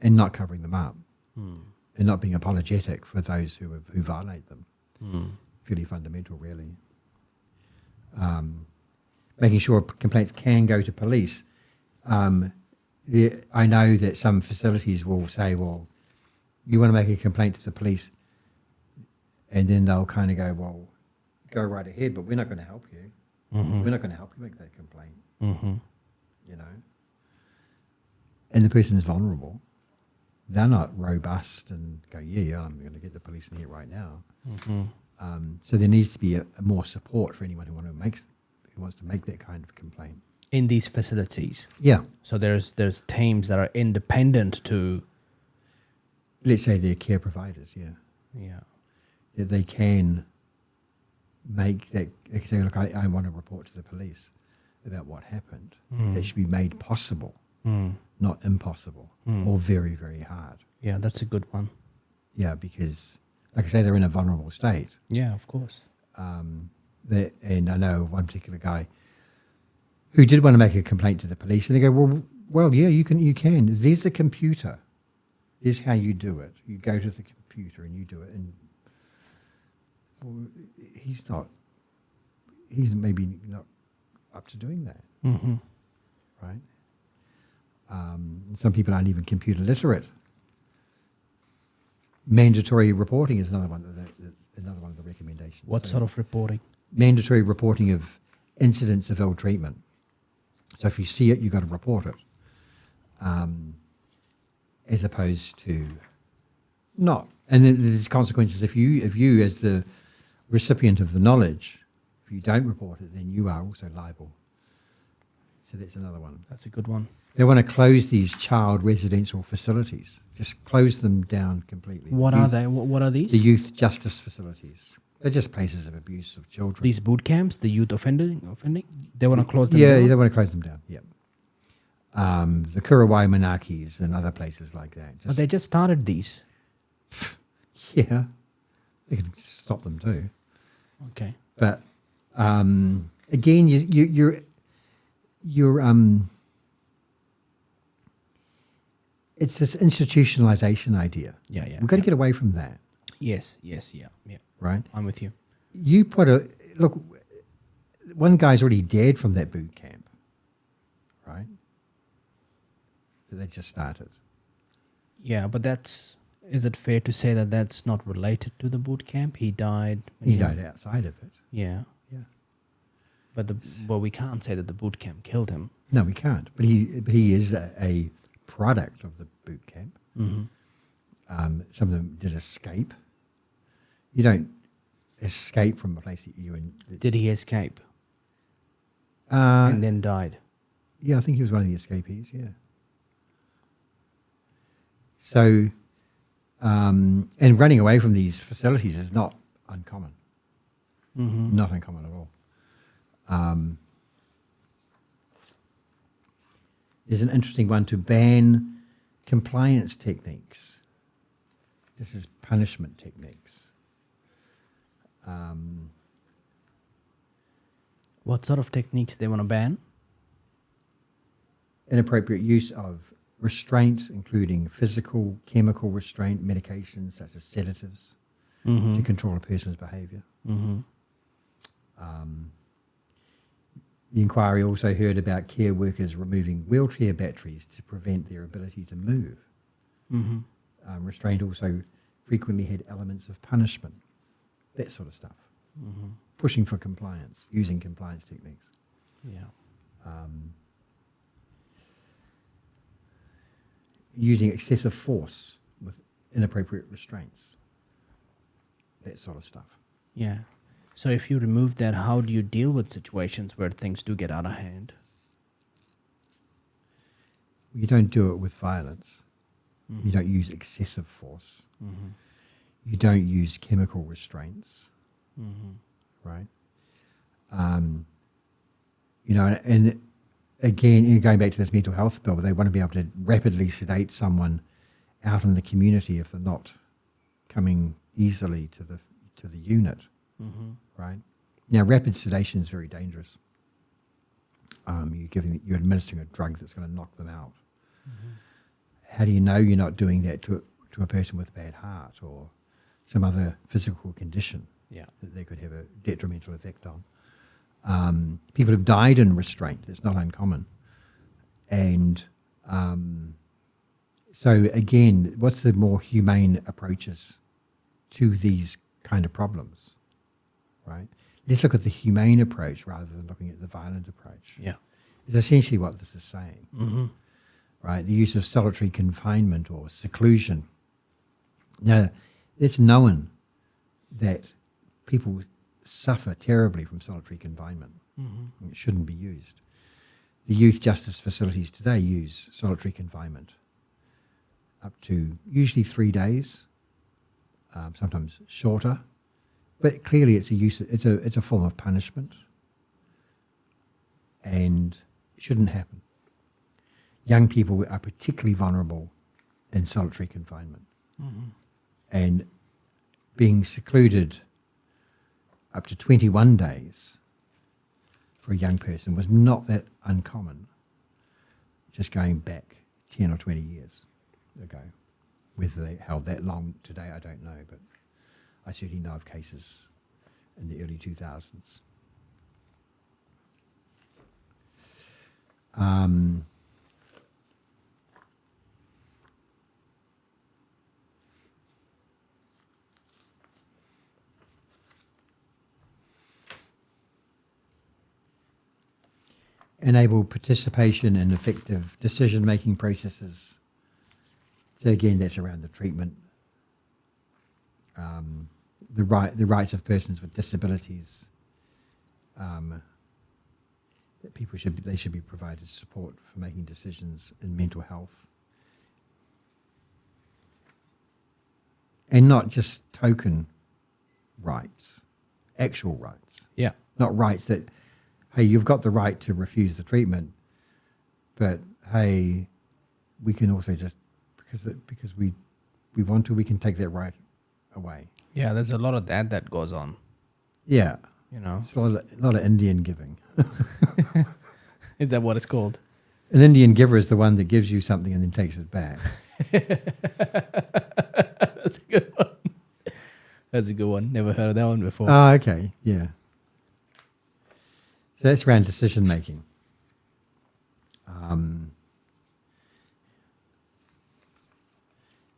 not covering them up, and not being apologetic for those who violate them. Fairly fundamental, really. Making sure complaints can go to police. I know that some facilities will say, well, you want to make a complaint to the police, and then they'll kind of go, well, go right ahead, but we're not going to help you. We're not going to help you make that complaint. And the person is vulnerable. they're not robust and go, yeah, I'm going to get the police in here right now. So there needs to be a more support for anyone who wants to make that kind of complaint. In these facilities. Yeah. So there's teams that are independent to. Let's say they're care providers, Yeah. that they can make that, they can say, look, I want to report to the police about what happened. That should be made possible, not impossible, or very, very hard. Yeah, that's a good one. Yeah, because, like I say, they're in a vulnerable state. Yeah, of course. And I know one particular guy who did want to make a complaint to the police, and they go, well, yeah, you can. There's a computer. Here's how you do it. You go to the computer and you do it. And well, he's maybe not up to doing that, right? Some people aren't even computer literate. Mandatory reporting is another one of the recommendations. What sort of reporting? Mandatory reporting of incidents of ill treatment. So if you see it, you've got to report it, as opposed to not. And then there's consequences if you as the recipient of the knowledge, if you don't report it, then you are also liable. So that's another one. That's a good one. They want to close these child residential facilities. Just close them down completely. What are they? What are these? The youth justice facilities. They're just places of abuse of children. These boot camps, the youth offending? They want to close them Yeah, down? they want to close them down, yeah. The Kurawai Manakis and other places like that. But they just started these. Yeah, they can stop them too. Okay. But again, you're it's this institutionalization idea. Yeah. We've got to get away from that, Yes, yeah. right? I'm with you. You look. One guy's already dead from that boot camp, right? That they just started. Yeah, but is it fair to say that that's not related to the boot camp? He died. He died outside of it. Yeah. Yeah. But we can't say that the boot camp killed him. No, we can't. But he is a product of the boot camp. Mm-hmm. Some of them did escape. You don't escape from a place that you're in. Did he escape And and then died? Yeah, I think he was one of the escapees, yeah. So, and running away from these facilities is not uncommon. Mm-hmm. Not uncommon at all. There's an interesting one to ban compliance techniques. This is punishment techniques. What sort of techniques they want to ban? Inappropriate use of restraint, including physical, chemical restraint, medications such as sedatives, to control a person's behaviour. Mm-hmm. The inquiry also heard about care workers removing wheelchair batteries to prevent their ability to move. Mm-hmm. Restraint also frequently had elements of punishment, that sort of stuff. Mm-hmm. Pushing for compliance, using compliance techniques. Yeah. Using excessive force with inappropriate restraints, that sort of stuff. Yeah. So if you remove that, how do you deal with situations where things do get out of hand? You don't do it with violence. Mm-hmm. You don't use excessive force. Mm-hmm. You don't use chemical restraints, Mm-hmm. right? And again, going back to this mental health bill, they want to be able to rapidly sedate someone out in the community if they're not coming easily to the unit, Mm-hmm. right? Now, rapid sedation is very dangerous. You're administering a drug that's going to knock them out. Mm-hmm. How do you know you're not doing that to a person with a bad heart or some other physical condition Yeah. that they could have a detrimental effect on? People have died in restraint. It's not uncommon. And so, again, what's the more humane approaches to these kind of problems, right? Let's look at the humane approach rather than looking at the violent approach. Yeah. It's essentially what this is saying. Mm-hmm. right? The use of solitary confinement or seclusion. Now, it's known that people suffer terribly from solitary confinement. It shouldn't be used. The youth justice facilities today use solitary confinement up to usually 3 days, sometimes shorter. But clearly, it's a form of punishment, and it shouldn't happen. Young people are particularly vulnerable in solitary confinement, and being secluded up to 21 days for a young person was not that uncommon. Just going back 10 or 20 years ago, whether they held that long today, I don't know, but I certainly know of cases in the early 2000s. Enable participation in effective decision-making processes. So again, that's around the treatment, the rights of persons with disabilities. That they should be provided support for making decisions in mental health, and not just token rights, actual rights. Yeah. Not rights that, hey, you've got the right to refuse the treatment, but hey, we can also just because we want to, we can take that right away. Yeah, there's a lot of that goes on. Yeah. You know. It's a lot of Indian giving. Is that what it's called? An Indian giver is the one that gives you something and then takes it back. That's a good one. That's a good one. Never heard of that one before. Oh, okay. Yeah. So that's around decision making.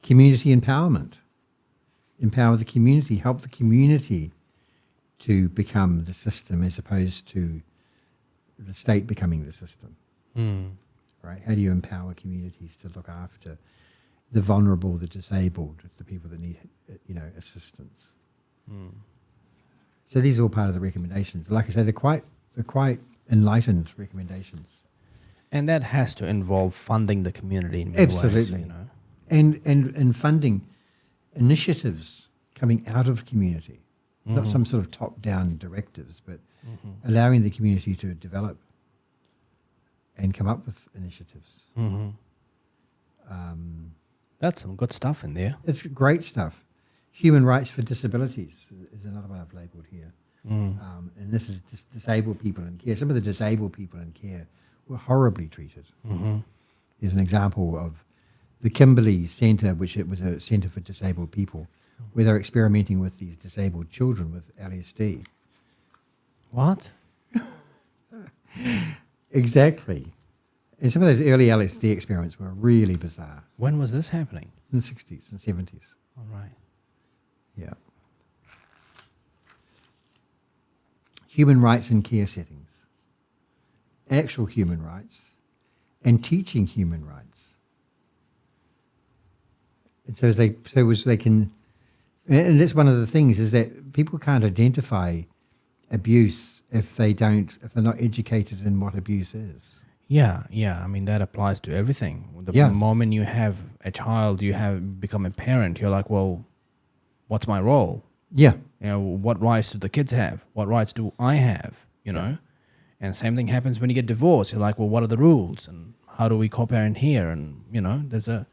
Community empowerment. Empower the community, help the community to become the system as opposed to the state becoming the system. Right? How do you empower communities to look after the vulnerable, the disabled, the people that need, assistance? So these are all part of the recommendations. Like I said, they're quite enlightened recommendations. And that has to involve funding the community in many Absolutely. ways, you know. And funding initiatives coming out of the community, not some sort of top-down directives, but allowing the community to develop and come up with initiatives. That's some good stuff in there. It's great stuff. Human rights for disabilities is another one I've labelled here. And this is disabled people in care. Some of the disabled people in care were horribly treated. There's an example of the Kimberley Centre, which it was a centre for disabled people, where they're experimenting with these disabled children with LSD. What? Exactly. And some of those early LSD experiments were really bizarre. When was this happening? In the 60s and 70s. All right. Yeah. Human rights in care settings. Actual human rights and teaching human rights. And so they can, and that's one of the things is that people can't identify abuse if they're not educated in what abuse is. Yeah. I mean, that applies to everything. The moment you have a child, you have become a parent, you're like, well, what's my role? Yeah. You know, what rights do the kids have? What rights do I have? You know? And same thing happens when you get divorced. You're like, well, what are the rules? And how do we co-parent here? And, you know, there's a...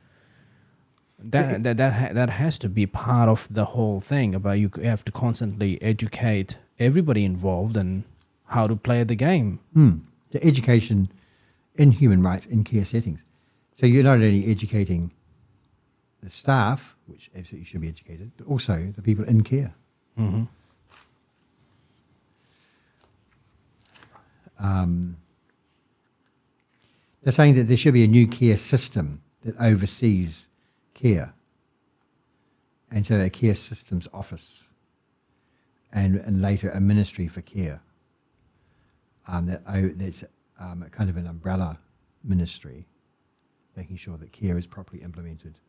That has to be part of the whole thing about you have to constantly educate everybody involved and how to play the game. The education in human rights in care settings. So you're not only educating the staff, which absolutely should be educated, but also the people in care. They're saying that there should be a new care system that oversees care, and so a care systems office, and later a ministry for care. That's kind of an umbrella ministry making sure that care is properly implemented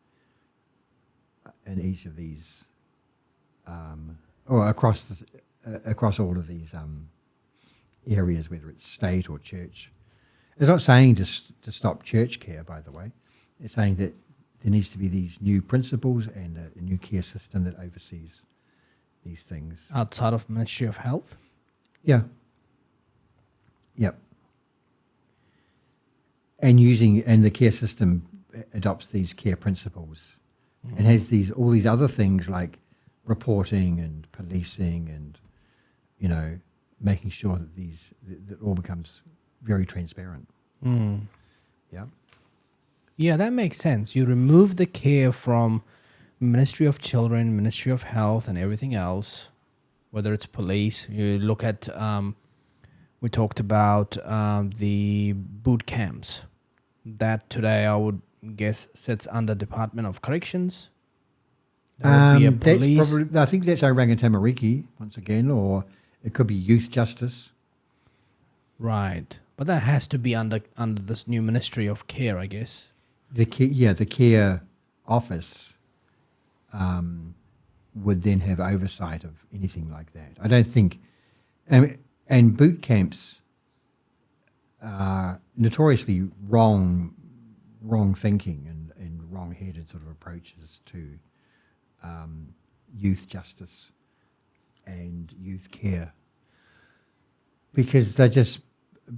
in each of these, or across all of these areas, whether it's state or church. It's not saying to stop church care, by the way. It's saying that there needs to be these new principles and a new care system that oversees these things. Outside of Ministry of Health? Yeah. Yep. And the care system adopts these care principles and has all these other things like reporting and policing and, making sure that that all becomes very transparent. Yeah. Yeah, that makes sense. You remove the care from Ministry of Children, Ministry of Health, and everything else, whether it's police. You look at, we talked about the boot camps. That today I would guess sits under Department of Corrections. There would be a police. I think that's Orangutan once again, or it could be youth justice. Right. But that has to be under this new Ministry of Care, I guess. The care office would then have oversight of anything like that. I don't think, and boot camps are notoriously wrong thinking and wrong-headed sort of approaches to youth justice and youth care, because they're just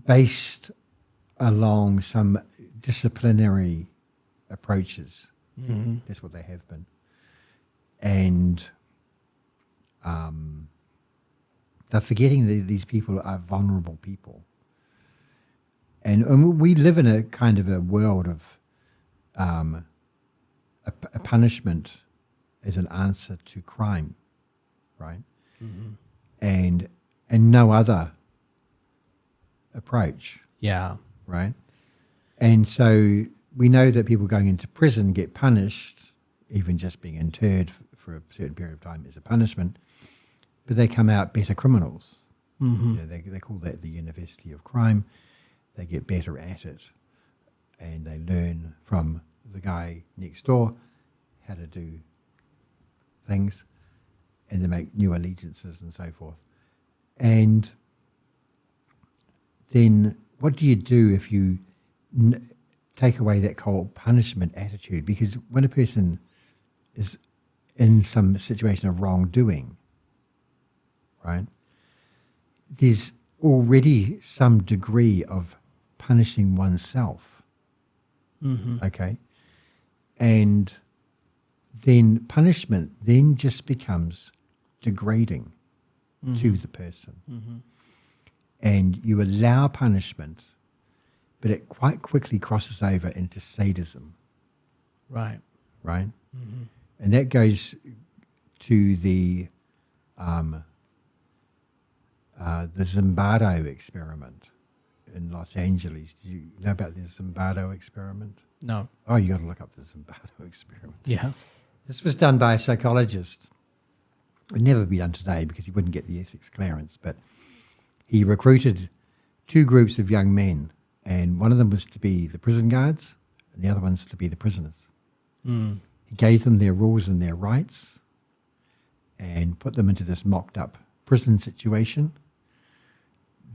based along some disciplinary approaches. Mm-hmm. That's what they have been. And they're forgetting that these people are vulnerable people. And we live in a kind of a world of a punishment as an answer to crime, right? Mm-hmm. And no other approach. Yeah. Right? And so we know that people going into prison get punished, even just being interred for a certain period of time is a punishment, but they come out better criminals. Mm-hmm. They call that the University of Crime. They get better at it, and they learn from the guy next door how to do things, and they make new allegiances and so forth. And then what do you do if you take away that cold punishment attitude? Because when a person is in some situation of wrongdoing, right, there's already some degree of punishing oneself, okay? And then punishment then just becomes degrading to the person. Mm-hmm. And you allow punishment, but it quite quickly crosses over into sadism. Right. Right? Mm-hmm. And that goes to the Zimbardo experiment in Los Angeles. Do you know about the Zimbardo experiment? No. Oh, you got to look up the Zimbardo experiment. Yeah. This was done by a psychologist. It would never be done today because he wouldn't get the ethics clearance, but he recruited two groups of young men, and one of them was to be the prison guards and the other one's to be the prisoners. Mm. He gave them their rules and their rights and put them into this mocked up prison situation.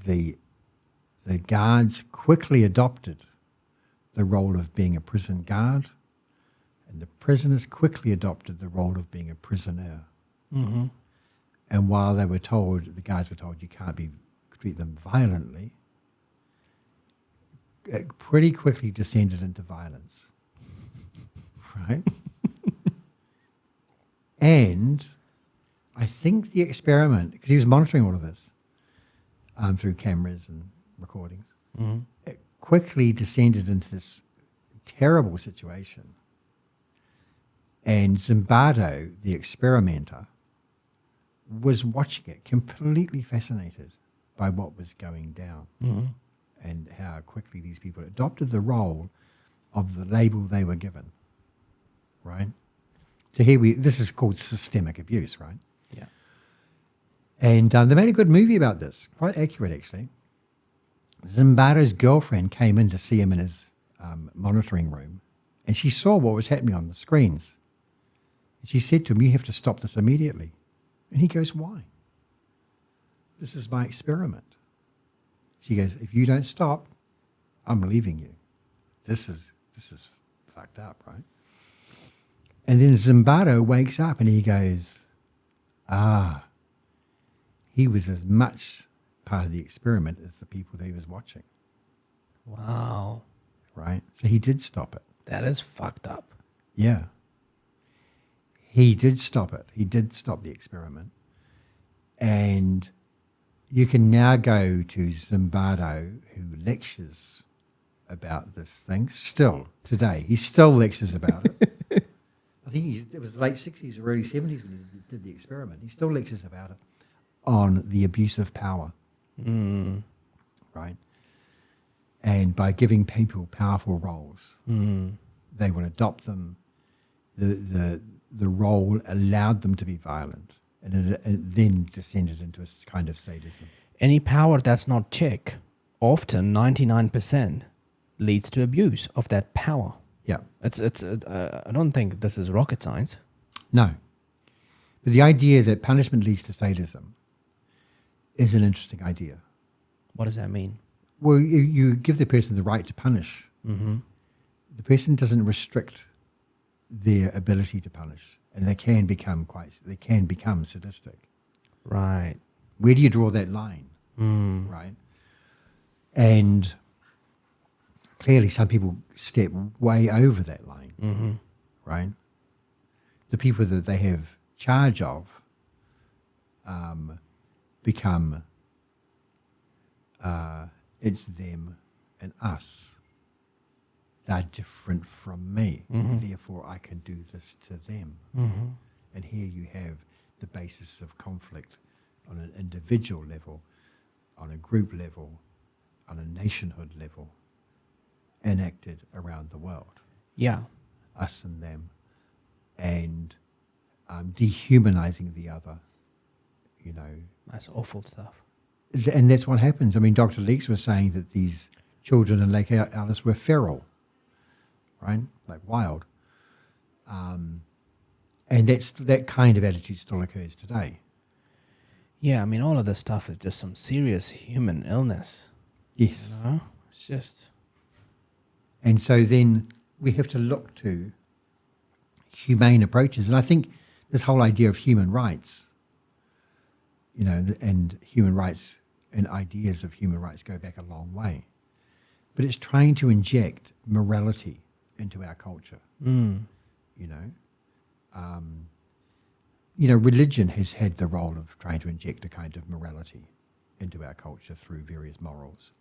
The guards quickly adopted the role of being a prison guard, and the prisoners quickly adopted the role of being a prisoner. Mm-hmm. And while the guards were told you can't treat them violently, it pretty quickly descended into violence. Right? And I think the experiment, because he was monitoring all of this through cameras and recordings, it quickly descended into this terrible situation. And Zimbardo, the experimenter, was watching it, completely fascinated by what was going down and how quickly these people adopted the role of the label they were given, right? So this is called systemic abuse, right? Yeah. And they made a good movie about this, quite accurate actually. Zimbardo's girlfriend came in to see him in his monitoring room And she saw what was happening on the screens. And she said to him, "You have to stop this immediately." And he goes, "Why? This is my experiment." She goes, "If you don't stop, I'm leaving you. This is fucked up, right?" And then Zimbardo wakes up and he goes, he was as much part of the experiment as the people that he was watching, Wow. right? So he did stop it. That is fucked up. Yeah. He did stop it. He did stop the experiment. And you can now go to Zimbardo, who lectures about this thing still today. He still lectures about it. I think it was the late 60s or early 70s when he did the experiment. He still lectures about it on the abuse of power, right? And by giving people powerful roles, they would adopt them. The role allowed them to be violent, and it then descended into a kind of sadism. Any power that's not check, often 99% leads to abuse of that power. Yeah. I don't think this is rocket science. No. But the idea that punishment leads to sadism is an interesting idea. What does that mean? Well, you give the person the right to punish. Mm-hmm. The person doesn't restrict their ability to punish, and they can become sadistic. Right. Where do you draw that line? Right? And clearly some people step way over that line, right? The people that they have charge of become, it's them and us. They're different from me, therefore I can do this to them. And here you have the basis of conflict on an individual level, on a group level, on a nationhood level, enacted around the world. Yeah. Us and them, and dehumanizing the other, you know. That's awful stuff. And that's what happens. I mean, Dr. Leakes was saying that these children in Lake Alice were feral, right? Like wild. And that kind of attitude still occurs today. Yeah, I mean, all of this stuff is just some serious human illness. Yes. You know? It's just... And so then we have to look to humane approaches. And I think this whole idea of human rights, you know, and human rights and ideas of human rights go back a long way. But it's trying to inject morality into our culture, you know. Religion has had the role of trying to inject a kind of morality into our culture through various morals.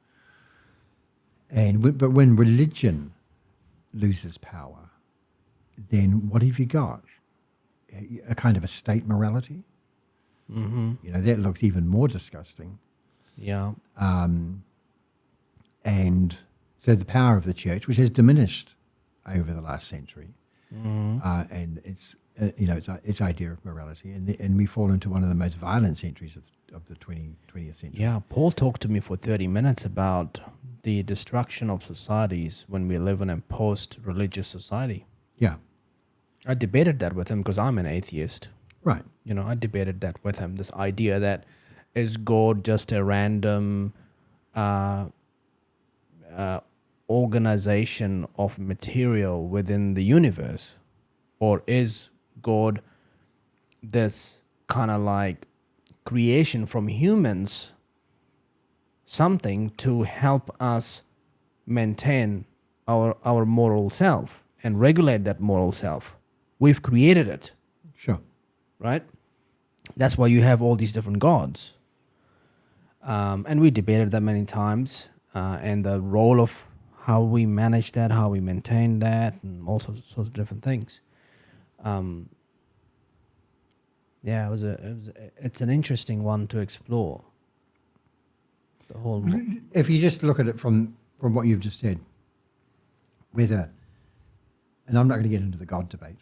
But when religion loses power, then what have you got? A kind of a state morality? You know, that looks even more disgusting. Yeah. And so the power of the church, which has diminished over the last century, and its idea of morality, and we fall into one of the most violent centuries of the 20th century. Yeah, Paul talked to me for 30 minutes about the destruction of societies when we live in a post-religious society. Yeah. I debated that with him because I'm an atheist. Right. You know, I debated that with him, this idea that is God just a random organization of material within the universe? Or is God this kind of like creation from humans, something to help us maintain our moral self and regulate that moral self? We've created it. Sure. Right? That's why you have all these different gods. And we debated that many times, and the role of how we manage that, how we maintain that, and all sorts of different things. It's an interesting one to explore. The whole. If you just look at it from what you've just said, whether, and I'm not going to get into the God debate.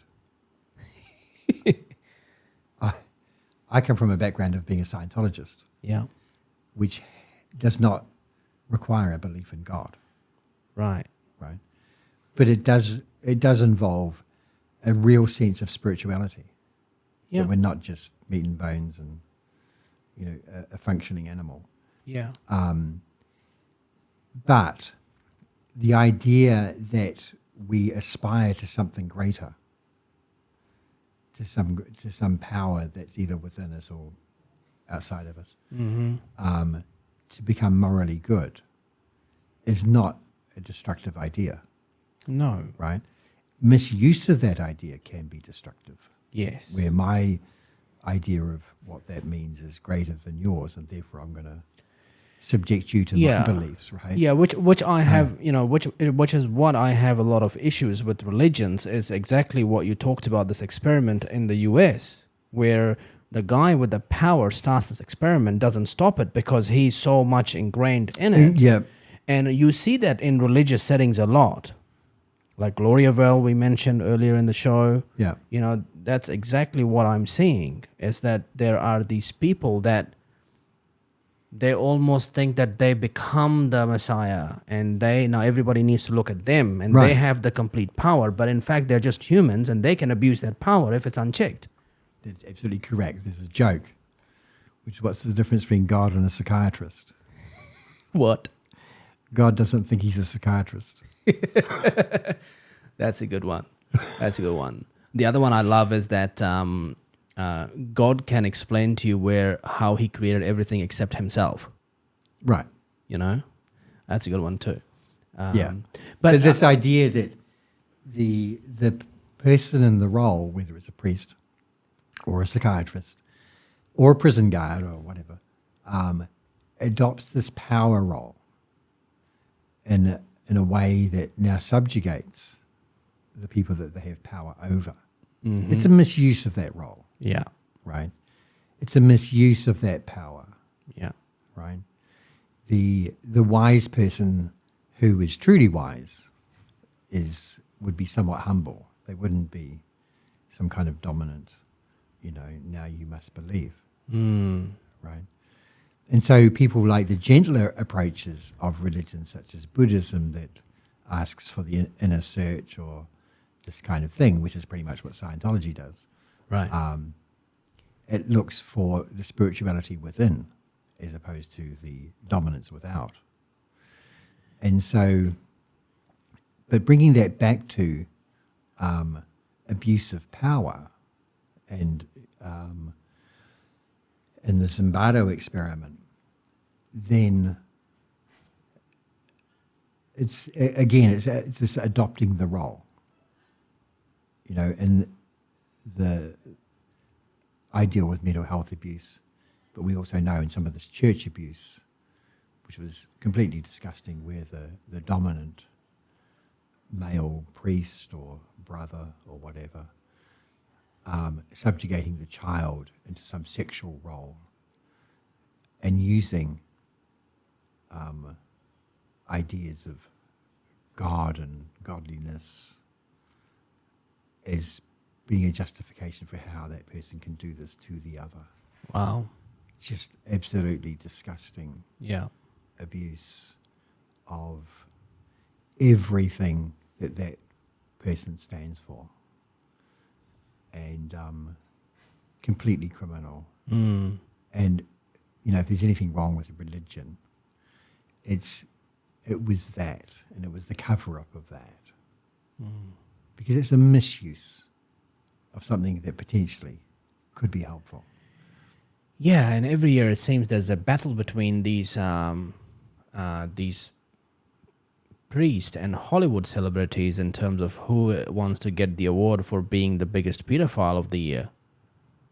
I come from a background of being a Scientologist. Yeah. Which does not require a belief in God. Right. Right. But it does it does involve a real sense of spirituality. Yeah. That we're not just meat and bones and, a functioning animal. Yeah. But the idea that we aspire to something greater, to some power that's either within us or outside of us, to become morally good, is not a destructive idea, No. right? Misuse of that idea can be destructive. Yes. Where my idea of what that means is greater than yours, and therefore I'm going to subject you to my beliefs, right? Yeah, which I have, which is what I have a lot of issues with religions, is exactly what you talked about, this experiment in the US, where the guy with the power starts this experiment, doesn't stop it because he's so much ingrained in it. Yeah. And you see that in religious settings a lot. Like Gloriaville, we mentioned earlier in the show. Yeah. That's exactly what I'm seeing, is that there are these people that they almost think that they become the Messiah, and now everybody needs to look at them, and Right. they have the complete power. But in fact, they're just humans, and they can abuse that power if it's unchecked. That's absolutely correct. There's a joke, which what's the difference between God and a psychiatrist? What? God doesn't think he's a psychiatrist. That's a good one. That's a good one. The other one I love is that God can explain to you how he created everything except himself. Right. That's a good one too. Yeah. But this idea that the person in the role, whether it's a priest or a psychiatrist or a prison guard or whatever, adopts this power role in a way that now subjugates the people that they have power over. Mm-hmm. It's a misuse of that role. Yeah. Right? It's a misuse of that power. Yeah. Right? The wise person who is truly wise would be somewhat humble. They wouldn't be some kind of dominant, now you must believe. Right? And so people like the gentler approaches of religion, such as Buddhism, that asks for the inner search or this kind of thing, which is pretty much what Scientology does. Right. It looks for the spirituality within as opposed to the dominance without. And so, but bringing that back to abuse of power, and in the Zimbardo experiment, then it's this adopting the role. And I deal with mental health abuse, but we also know in some of this church abuse, which was completely disgusting, where the dominant male priest or brother or whatever, subjugating the child into some sexual role and using ideas of God and godliness as being a justification for how that person can do this to the other. Wow. Just absolutely disgusting abuse of everything that person stands for. And completely criminal. And, if there's anything wrong with religion, it was that, and it was the cover-up of that. Because it's a misuse of something that potentially could be helpful. Yeah, and every year it seems there's a battle between these priests and Hollywood celebrities in terms of who wants to get the award for being the biggest pedophile of the year.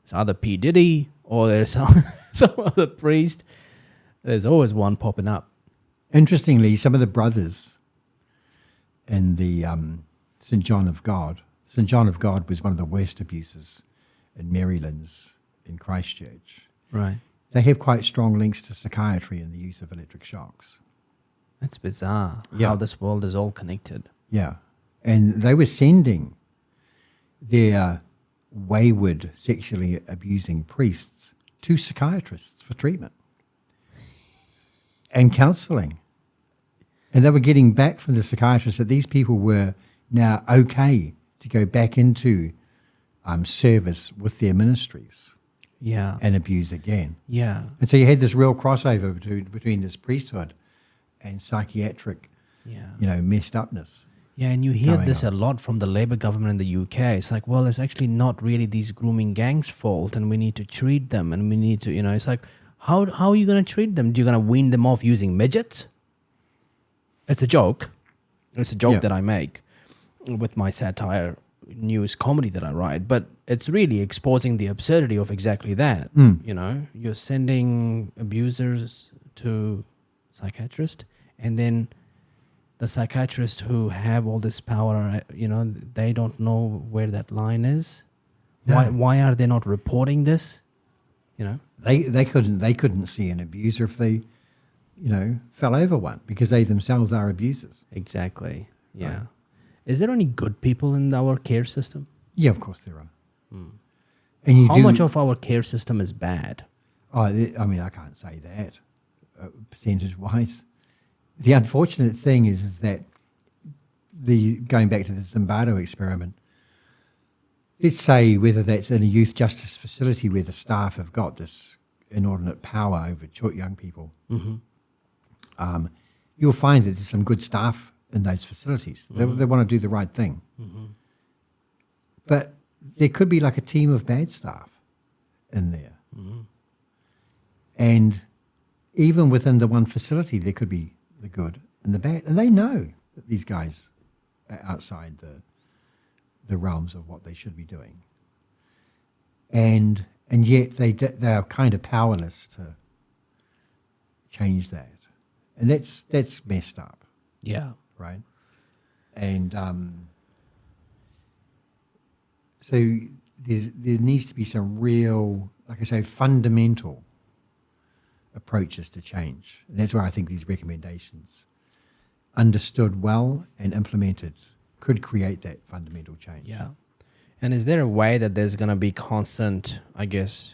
It's either P. Diddy or there's some other priest. There's always one popping up. Interestingly, some of the brothers in the St. John of God was one of the worst abuses in Maryland's in Christchurch. Right. They have quite strong links to psychiatry and the use of electric shocks. That's bizarre how this world is all connected. Yeah. And they were sending their wayward, sexually abusing priests to psychiatrists for treatment and counseling. And they were getting back from the psychiatrists that these people were now okay to go back into service with their ministries Yeah. and abuse again. Yeah. And so you had this real crossover between this priesthood and psychiatric, Yeah. messed upness. Yeah, and you hear going this on. a lot from the Labour government in the UK. It's like, well, it's actually not really these grooming gangs' fault, and we need to treat them, and we need to, it's like, how are you going to treat them? Do you going to wean them off using midgets? It's a joke. It's a joke Yeah. that I make with my satire news comedy that I write, but it's really exposing the absurdity of exactly that. You're sending abusers to psychiatrists, and then the psychiatrists who have all this power, they don't know where that line is. No. Why are they not reporting this? They couldn't see an abuser if they, fell over one, because they themselves are abusers. Exactly. Yeah. Right. Is there any good people in our care system? Yeah, of course there are. And you How do. much of our care system is bad? I can't say that percentage-wise. The unfortunate thing is that going back to the Zimbardo experiment, let's say whether that's in a youth justice facility where the staff have got this inordinate power over young people, you'll find that there's some good staff in those facilities. They want to do the right thing. But there could be like a team of bad staff in there. And even within the one facility, there could be the good and the bad. And they know that these guys are outside the realms of what they should be doing. And yet they are kind of powerless to change that. And that's messed up, Yeah. right? And so there needs to be some real, like I say, fundamental approaches to change. And that's where I think these recommendations, understood well and implemented, could create that fundamental change. Yeah. And is there a way that there's going to be constant, I guess,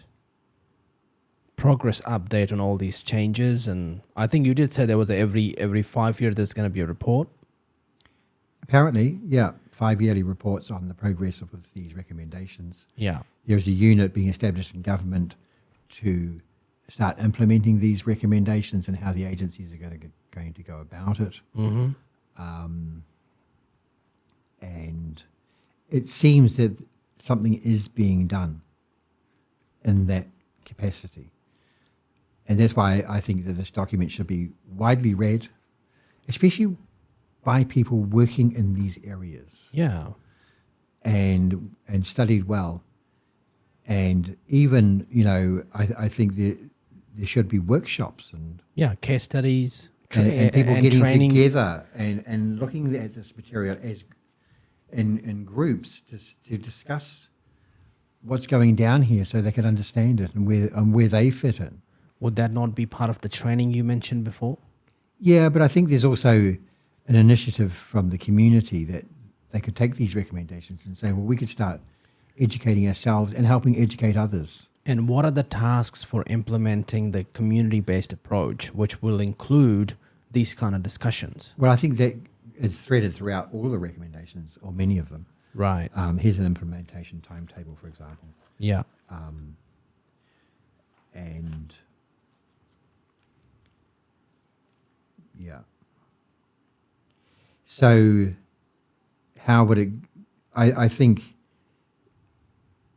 progress update on all these changes? And I think you did say there was every 5 years there's going to be a report. Apparently, yeah, 5 yearly reports on the progress of these recommendations. Yeah. There's a unit being established in government to start implementing these recommendations and how the agencies are going to go about it. Mm-hmm. And it seems that something is being done in that capacity. And that's why I think that this document should be widely read, especially by people working in these areas. Yeah. And studied well. And even, I think there should be workshops and Case studies. and people getting training. together and looking at this material as in groups to discuss what's going down here so they can understand it and where they fit in. Would that not be part of the training you mentioned before? Yeah, but I think there's also an initiative from the community that they could take these recommendations and say, well, we could start educating ourselves and helping educate others. And what are the tasks for implementing the community-based approach, which will include these kind of discussions? Well, I think that is threaded throughout all the recommendations, or many of them. Right. Here's an implementation timetable, for example. Yeah. And yeah. So how would it, I think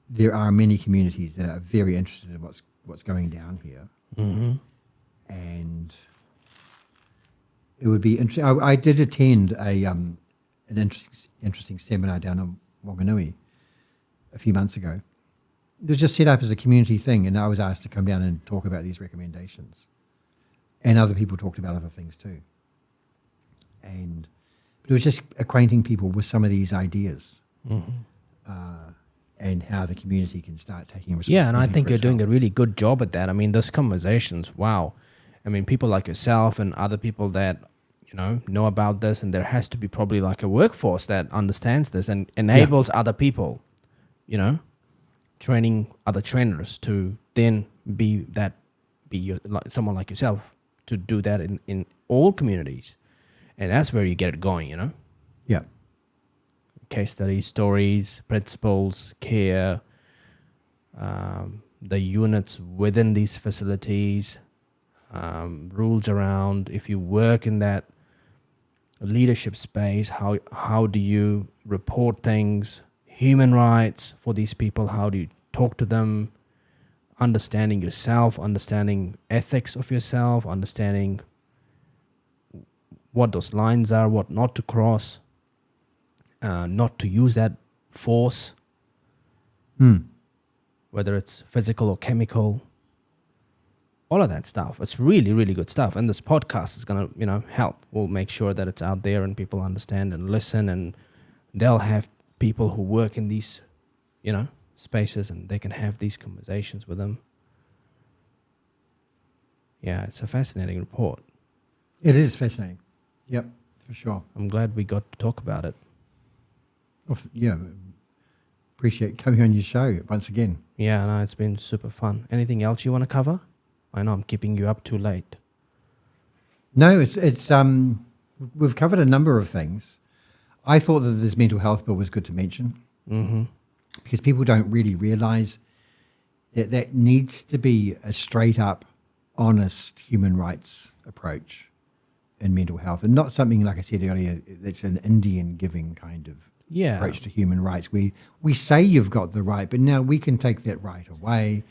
there are many communities that are very interested in what's going down here. Mm-hmm. And it would be interesting. I did attend an interesting seminar down in Wanganui a few months ago. It was just set up as a community thing, and I was asked to come down and talk about these recommendations. And other people talked about other things too. And it was just acquainting people with some of these ideas. Mm-hmm. And how the community can start taking responsibility. Yeah, and I think for you're doing itself. a really good job at that. I mean, those conversations, wow. I mean, people like yourself and other people that, know about this, and there has to be probably like a workforce that understands this and enables other people, training other trainers to then be someone like yourself to do that in all communities. And that's where you get it going, Yeah. case studies, stories, principles, care, the units within these facilities, rules around if you work in that leadership space, how do you report things, human rights for these people, how do you talk to them, understanding yourself, understanding ethics of yourself, understanding what those lines are, what not to cross, not to use that force, whether it's physical or chemical, all of that stuff. It's really, really good stuff. And this podcast is going to, help. We'll make sure that it's out there and people understand and listen, and they'll have people who work in these, spaces, and they can have these conversations with them. Yeah, it's a fascinating report. It is fascinating. Yep, for sure. I'm glad we got to talk about it. Oh, yeah, appreciate coming on your show once again. Yeah, no, it's been super fun. Anything else you want to cover? I know I'm keeping you up too late. No, it's we've covered a number of things. I thought that this mental health bill was good to mention, because people don't really realise that needs to be a straight up, honest human rights approach in mental health, and not something, like I said earlier, that's an Indian giving kind of approach to human rights. We say you've got the right, but now we can take that right away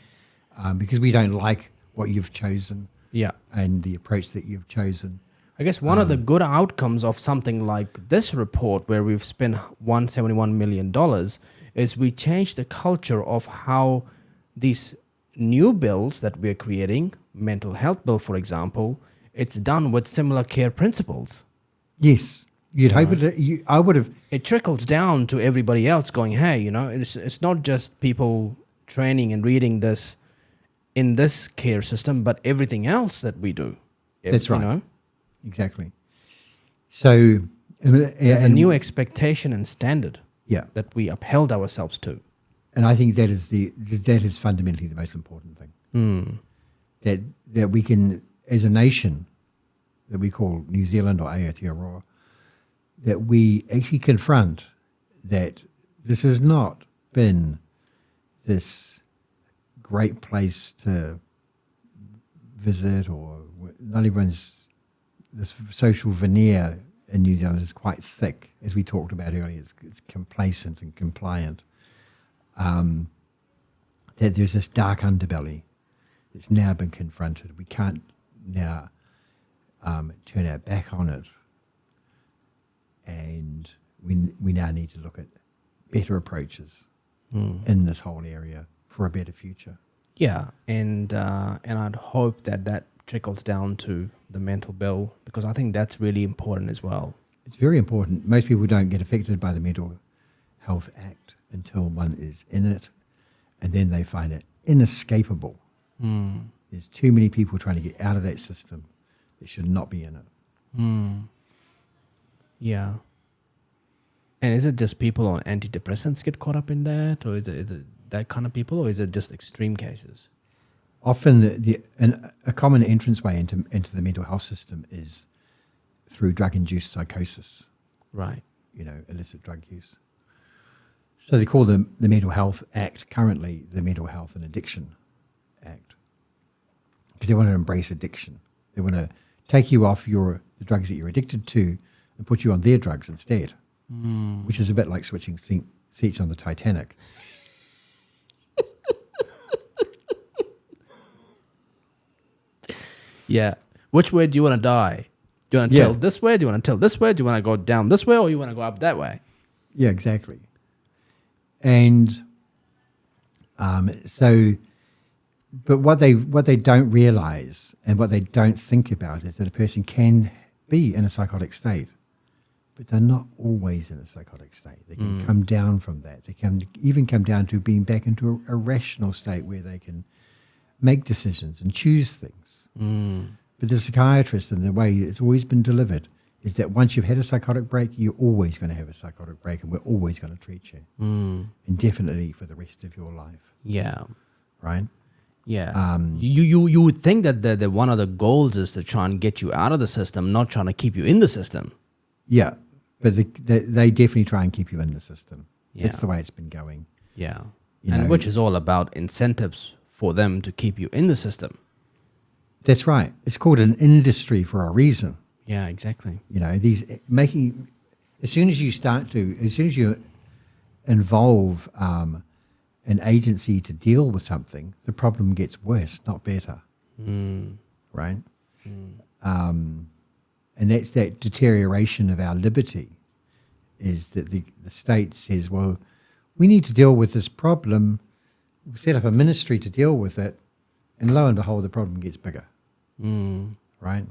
because we don't like what you've chosen, and the approach that you've chosen. I guess one of the good outcomes of something like this report, where we've spent $171 million, is we change the culture of how these new bills that we're creating, mental health bill, for example, it's done with similar care principles. Yes. You'd hope it. I would have. It trickles down to everybody else going, hey, it's not just people training and reading this in this care system, but everything else that we do. That's right. Exactly. So there's a new expectation and standard that we upheld ourselves to. And I think that is fundamentally the most important thing. That we can, as a nation, that we call New Zealand or Aotearoa, that we actually confront that this has not been this great place to visit, or not everyone's, this social veneer in New Zealand is quite thick, as we talked about earlier. It's complacent and compliant. That there's this dark underbelly that's now been confronted. We can't now turn our back on it, and we now need to look at better approaches in this whole area for a better future. Yeah, and I'd hope that trickles down to the mental bill, because I think that's really important as well. It's very important. Most people don't get affected by the Mental Health Act until one is in it, and then they find it inescapable. There's too many people trying to get out of that system that should not be in it. Yeah. And is it just people on antidepressants get caught up in that, or is it that kind of people, or is it just extreme cases? Often a common entranceway into the mental health system is through drug-induced psychosis. Right. Illicit drug use. So they call the Mental Health Act currently the Mental Health and Addiction Act, because they want to embrace addiction. They want to take you off the drugs that you're addicted to and put you on their drugs instead, which is a bit like switching seats on the Titanic. Yeah. Which way do you want to die? Do you want to tilt this way? Do you want to tilt this way? Do you want to go down this way, or you want to go up that way? Yeah, exactly. And but what they don't realize and what they don't think about is that a person can be in a psychotic state, but they're not always in a psychotic state. They can come down from that. They can even come down to being back into a rational state where they can make decisions and choose things. But the psychiatrist, and the way it's always been delivered, is that once you've had a psychotic break, you're always going to have a psychotic break, and we're always going to treat you indefinitely for the rest of your life. Yeah. Right? Yeah. You would think that the one of the goals is to try and get you out of the system, not trying to keep you in the system. Yeah. But they definitely try and keep you in the system. Yeah. That's the way it's been going. Yeah. You And know, which is all about incentives for them to keep you in the system. That's right. It's called an industry for a reason. Yeah, exactly. You know, as soon as you involve an agency to deal with something, the problem gets worse, not better. Right? And that's that deterioration of our liberty, is that the state says, well, we need to deal with this problem. We'll set up a ministry to deal with it. And lo and behold, the problem gets bigger. Right?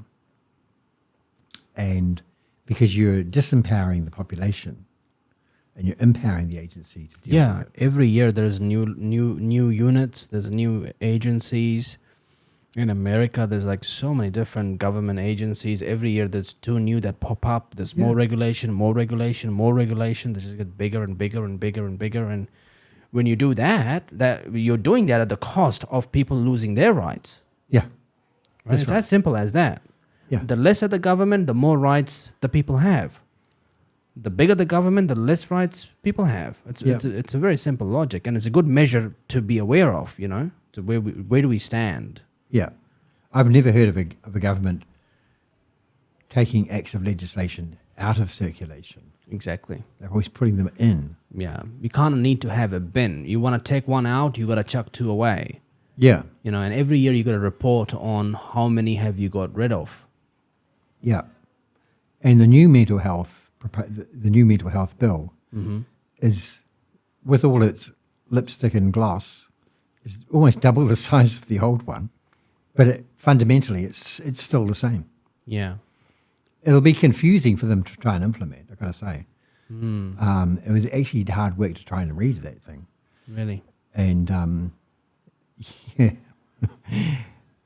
And because you're disempowering the population and you're empowering the agency to deal with it. Every year there's new units, there's new agencies. In America, there's like so many different government agencies. Every year there's 2 new that pop up. There's more regulation, more regulation, more regulation. They just get bigger and bigger and bigger and bigger. And when you do that you're doing that at the cost of people losing their rights. Yeah. Right? It's as simple as that. Yeah. The lesser the government, the more rights the people have. The bigger the government, the less rights people have. It's a very simple logic, and it's a good measure to be aware of, you know, to where do we stand. Yeah. I've never heard of a government taking acts of legislation out of circulation. Exactly. They're always putting them in. Yeah. You kind of need to have a bin. You want to take one out, you got to chuck 2 away. Yeah. You know, and every year you got to report on how many have you got rid of. Yeah. And the new mental health bill is, with all its lipstick and gloss, is almost double the size of the old one. But fundamentally, it's still the same. Yeah. It'll be confusing for them to try and implement, I've got to say. It was actually hard work to try and read that thing. Really? And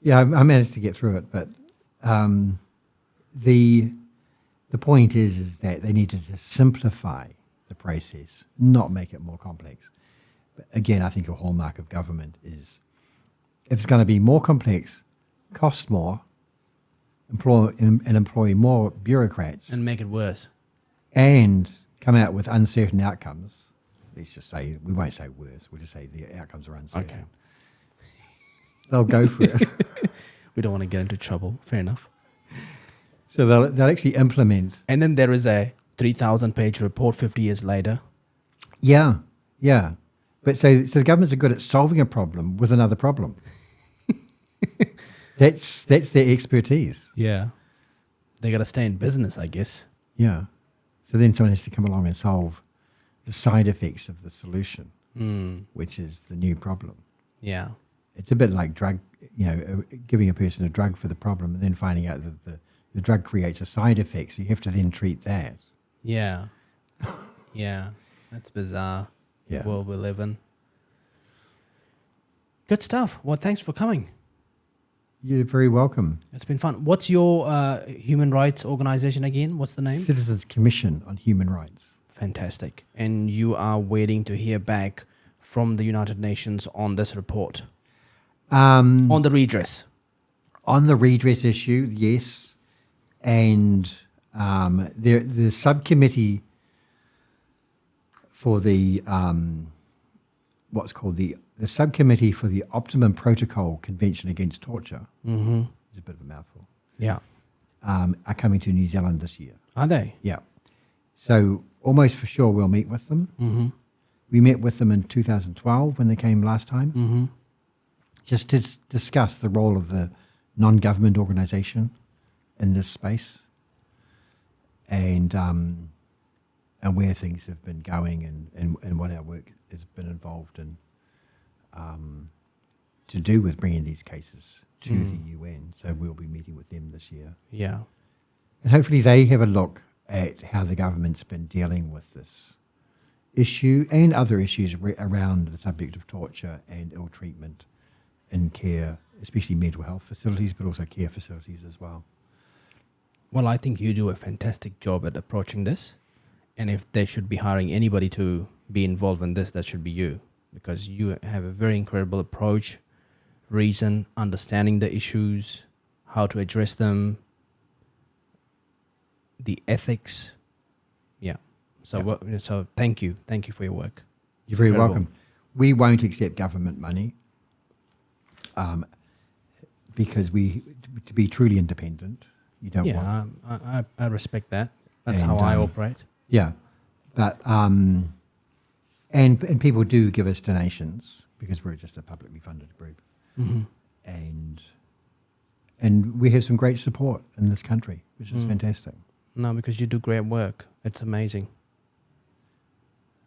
I managed to get through it. But the point is that they needed to simplify the process, not make it more complex. But again, I think a hallmark of government is, if it's going to be more complex, cost more, employ more bureaucrats, And make it worse. and come out with uncertain outcomes. Let's just say, we won't say worse, we'll just say the outcomes are uncertain. Okay. They'll go for it. We don't want to get into trouble. Fair enough. So they'll actually implement. And then there is a 3,000-page report 50 years later. Yeah. But so the governments are good at solving a problem with another problem. That's their expertise. Yeah. They got to stay in business, I guess. Yeah. So then someone has to come along and solve the side effects of the solution, which is the new problem. Yeah. It's a bit like giving a person a drug for the problem and then finding out that the drug creates a side effect, so you have to then treat that. Yeah. Yeah. That's bizarre. Yeah. The world we live in. Good stuff. Well, thanks for coming. You're very welcome. It's been fun. What's your human rights organization again? What's the name? Citizens Commission on Human Rights. Fantastic. And you are waiting to hear back from the United Nations on this report? On the redress? On the redress issue, yes. And the subcommittee for the what's called the subcommittee for the Optimum Protocol Convention Against Torture, it's a bit of a mouthful, Yeah. are coming to New Zealand this year. Are they? Yeah. So almost for sure we'll meet with them. We met with them in 2012 when they came last time, just to discuss the role of the non-government organisation in this space, and where things have been going, and what our work has been involved in to do with bringing these cases to the UN. So we'll be meeting with them this year. Yeah. And hopefully they have a look at how the government's been dealing with this issue and other issues around the subject of torture and ill treatment in care, especially mental health facilities, but also care facilities as well. Well, I think you do a fantastic job at approaching this. And if they should be hiring anybody to be involved in this, that should be you. Because you have a very incredible approach, reason, understanding the issues, how to address them, the ethics, Yeah. So Yeah. so thank you for your work. You're very Incredible. welcome. We won't accept government money because to be truly independent, you don't want. Yeah, I respect that. That's how And, I operate. Yeah, but and people do give us donations because we're just a publicly funded group, Mm-hmm. and we have some great support in this country, which is fantastic. No, because you do great work. It's amazing.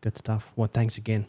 Good stuff. Well, thanks again.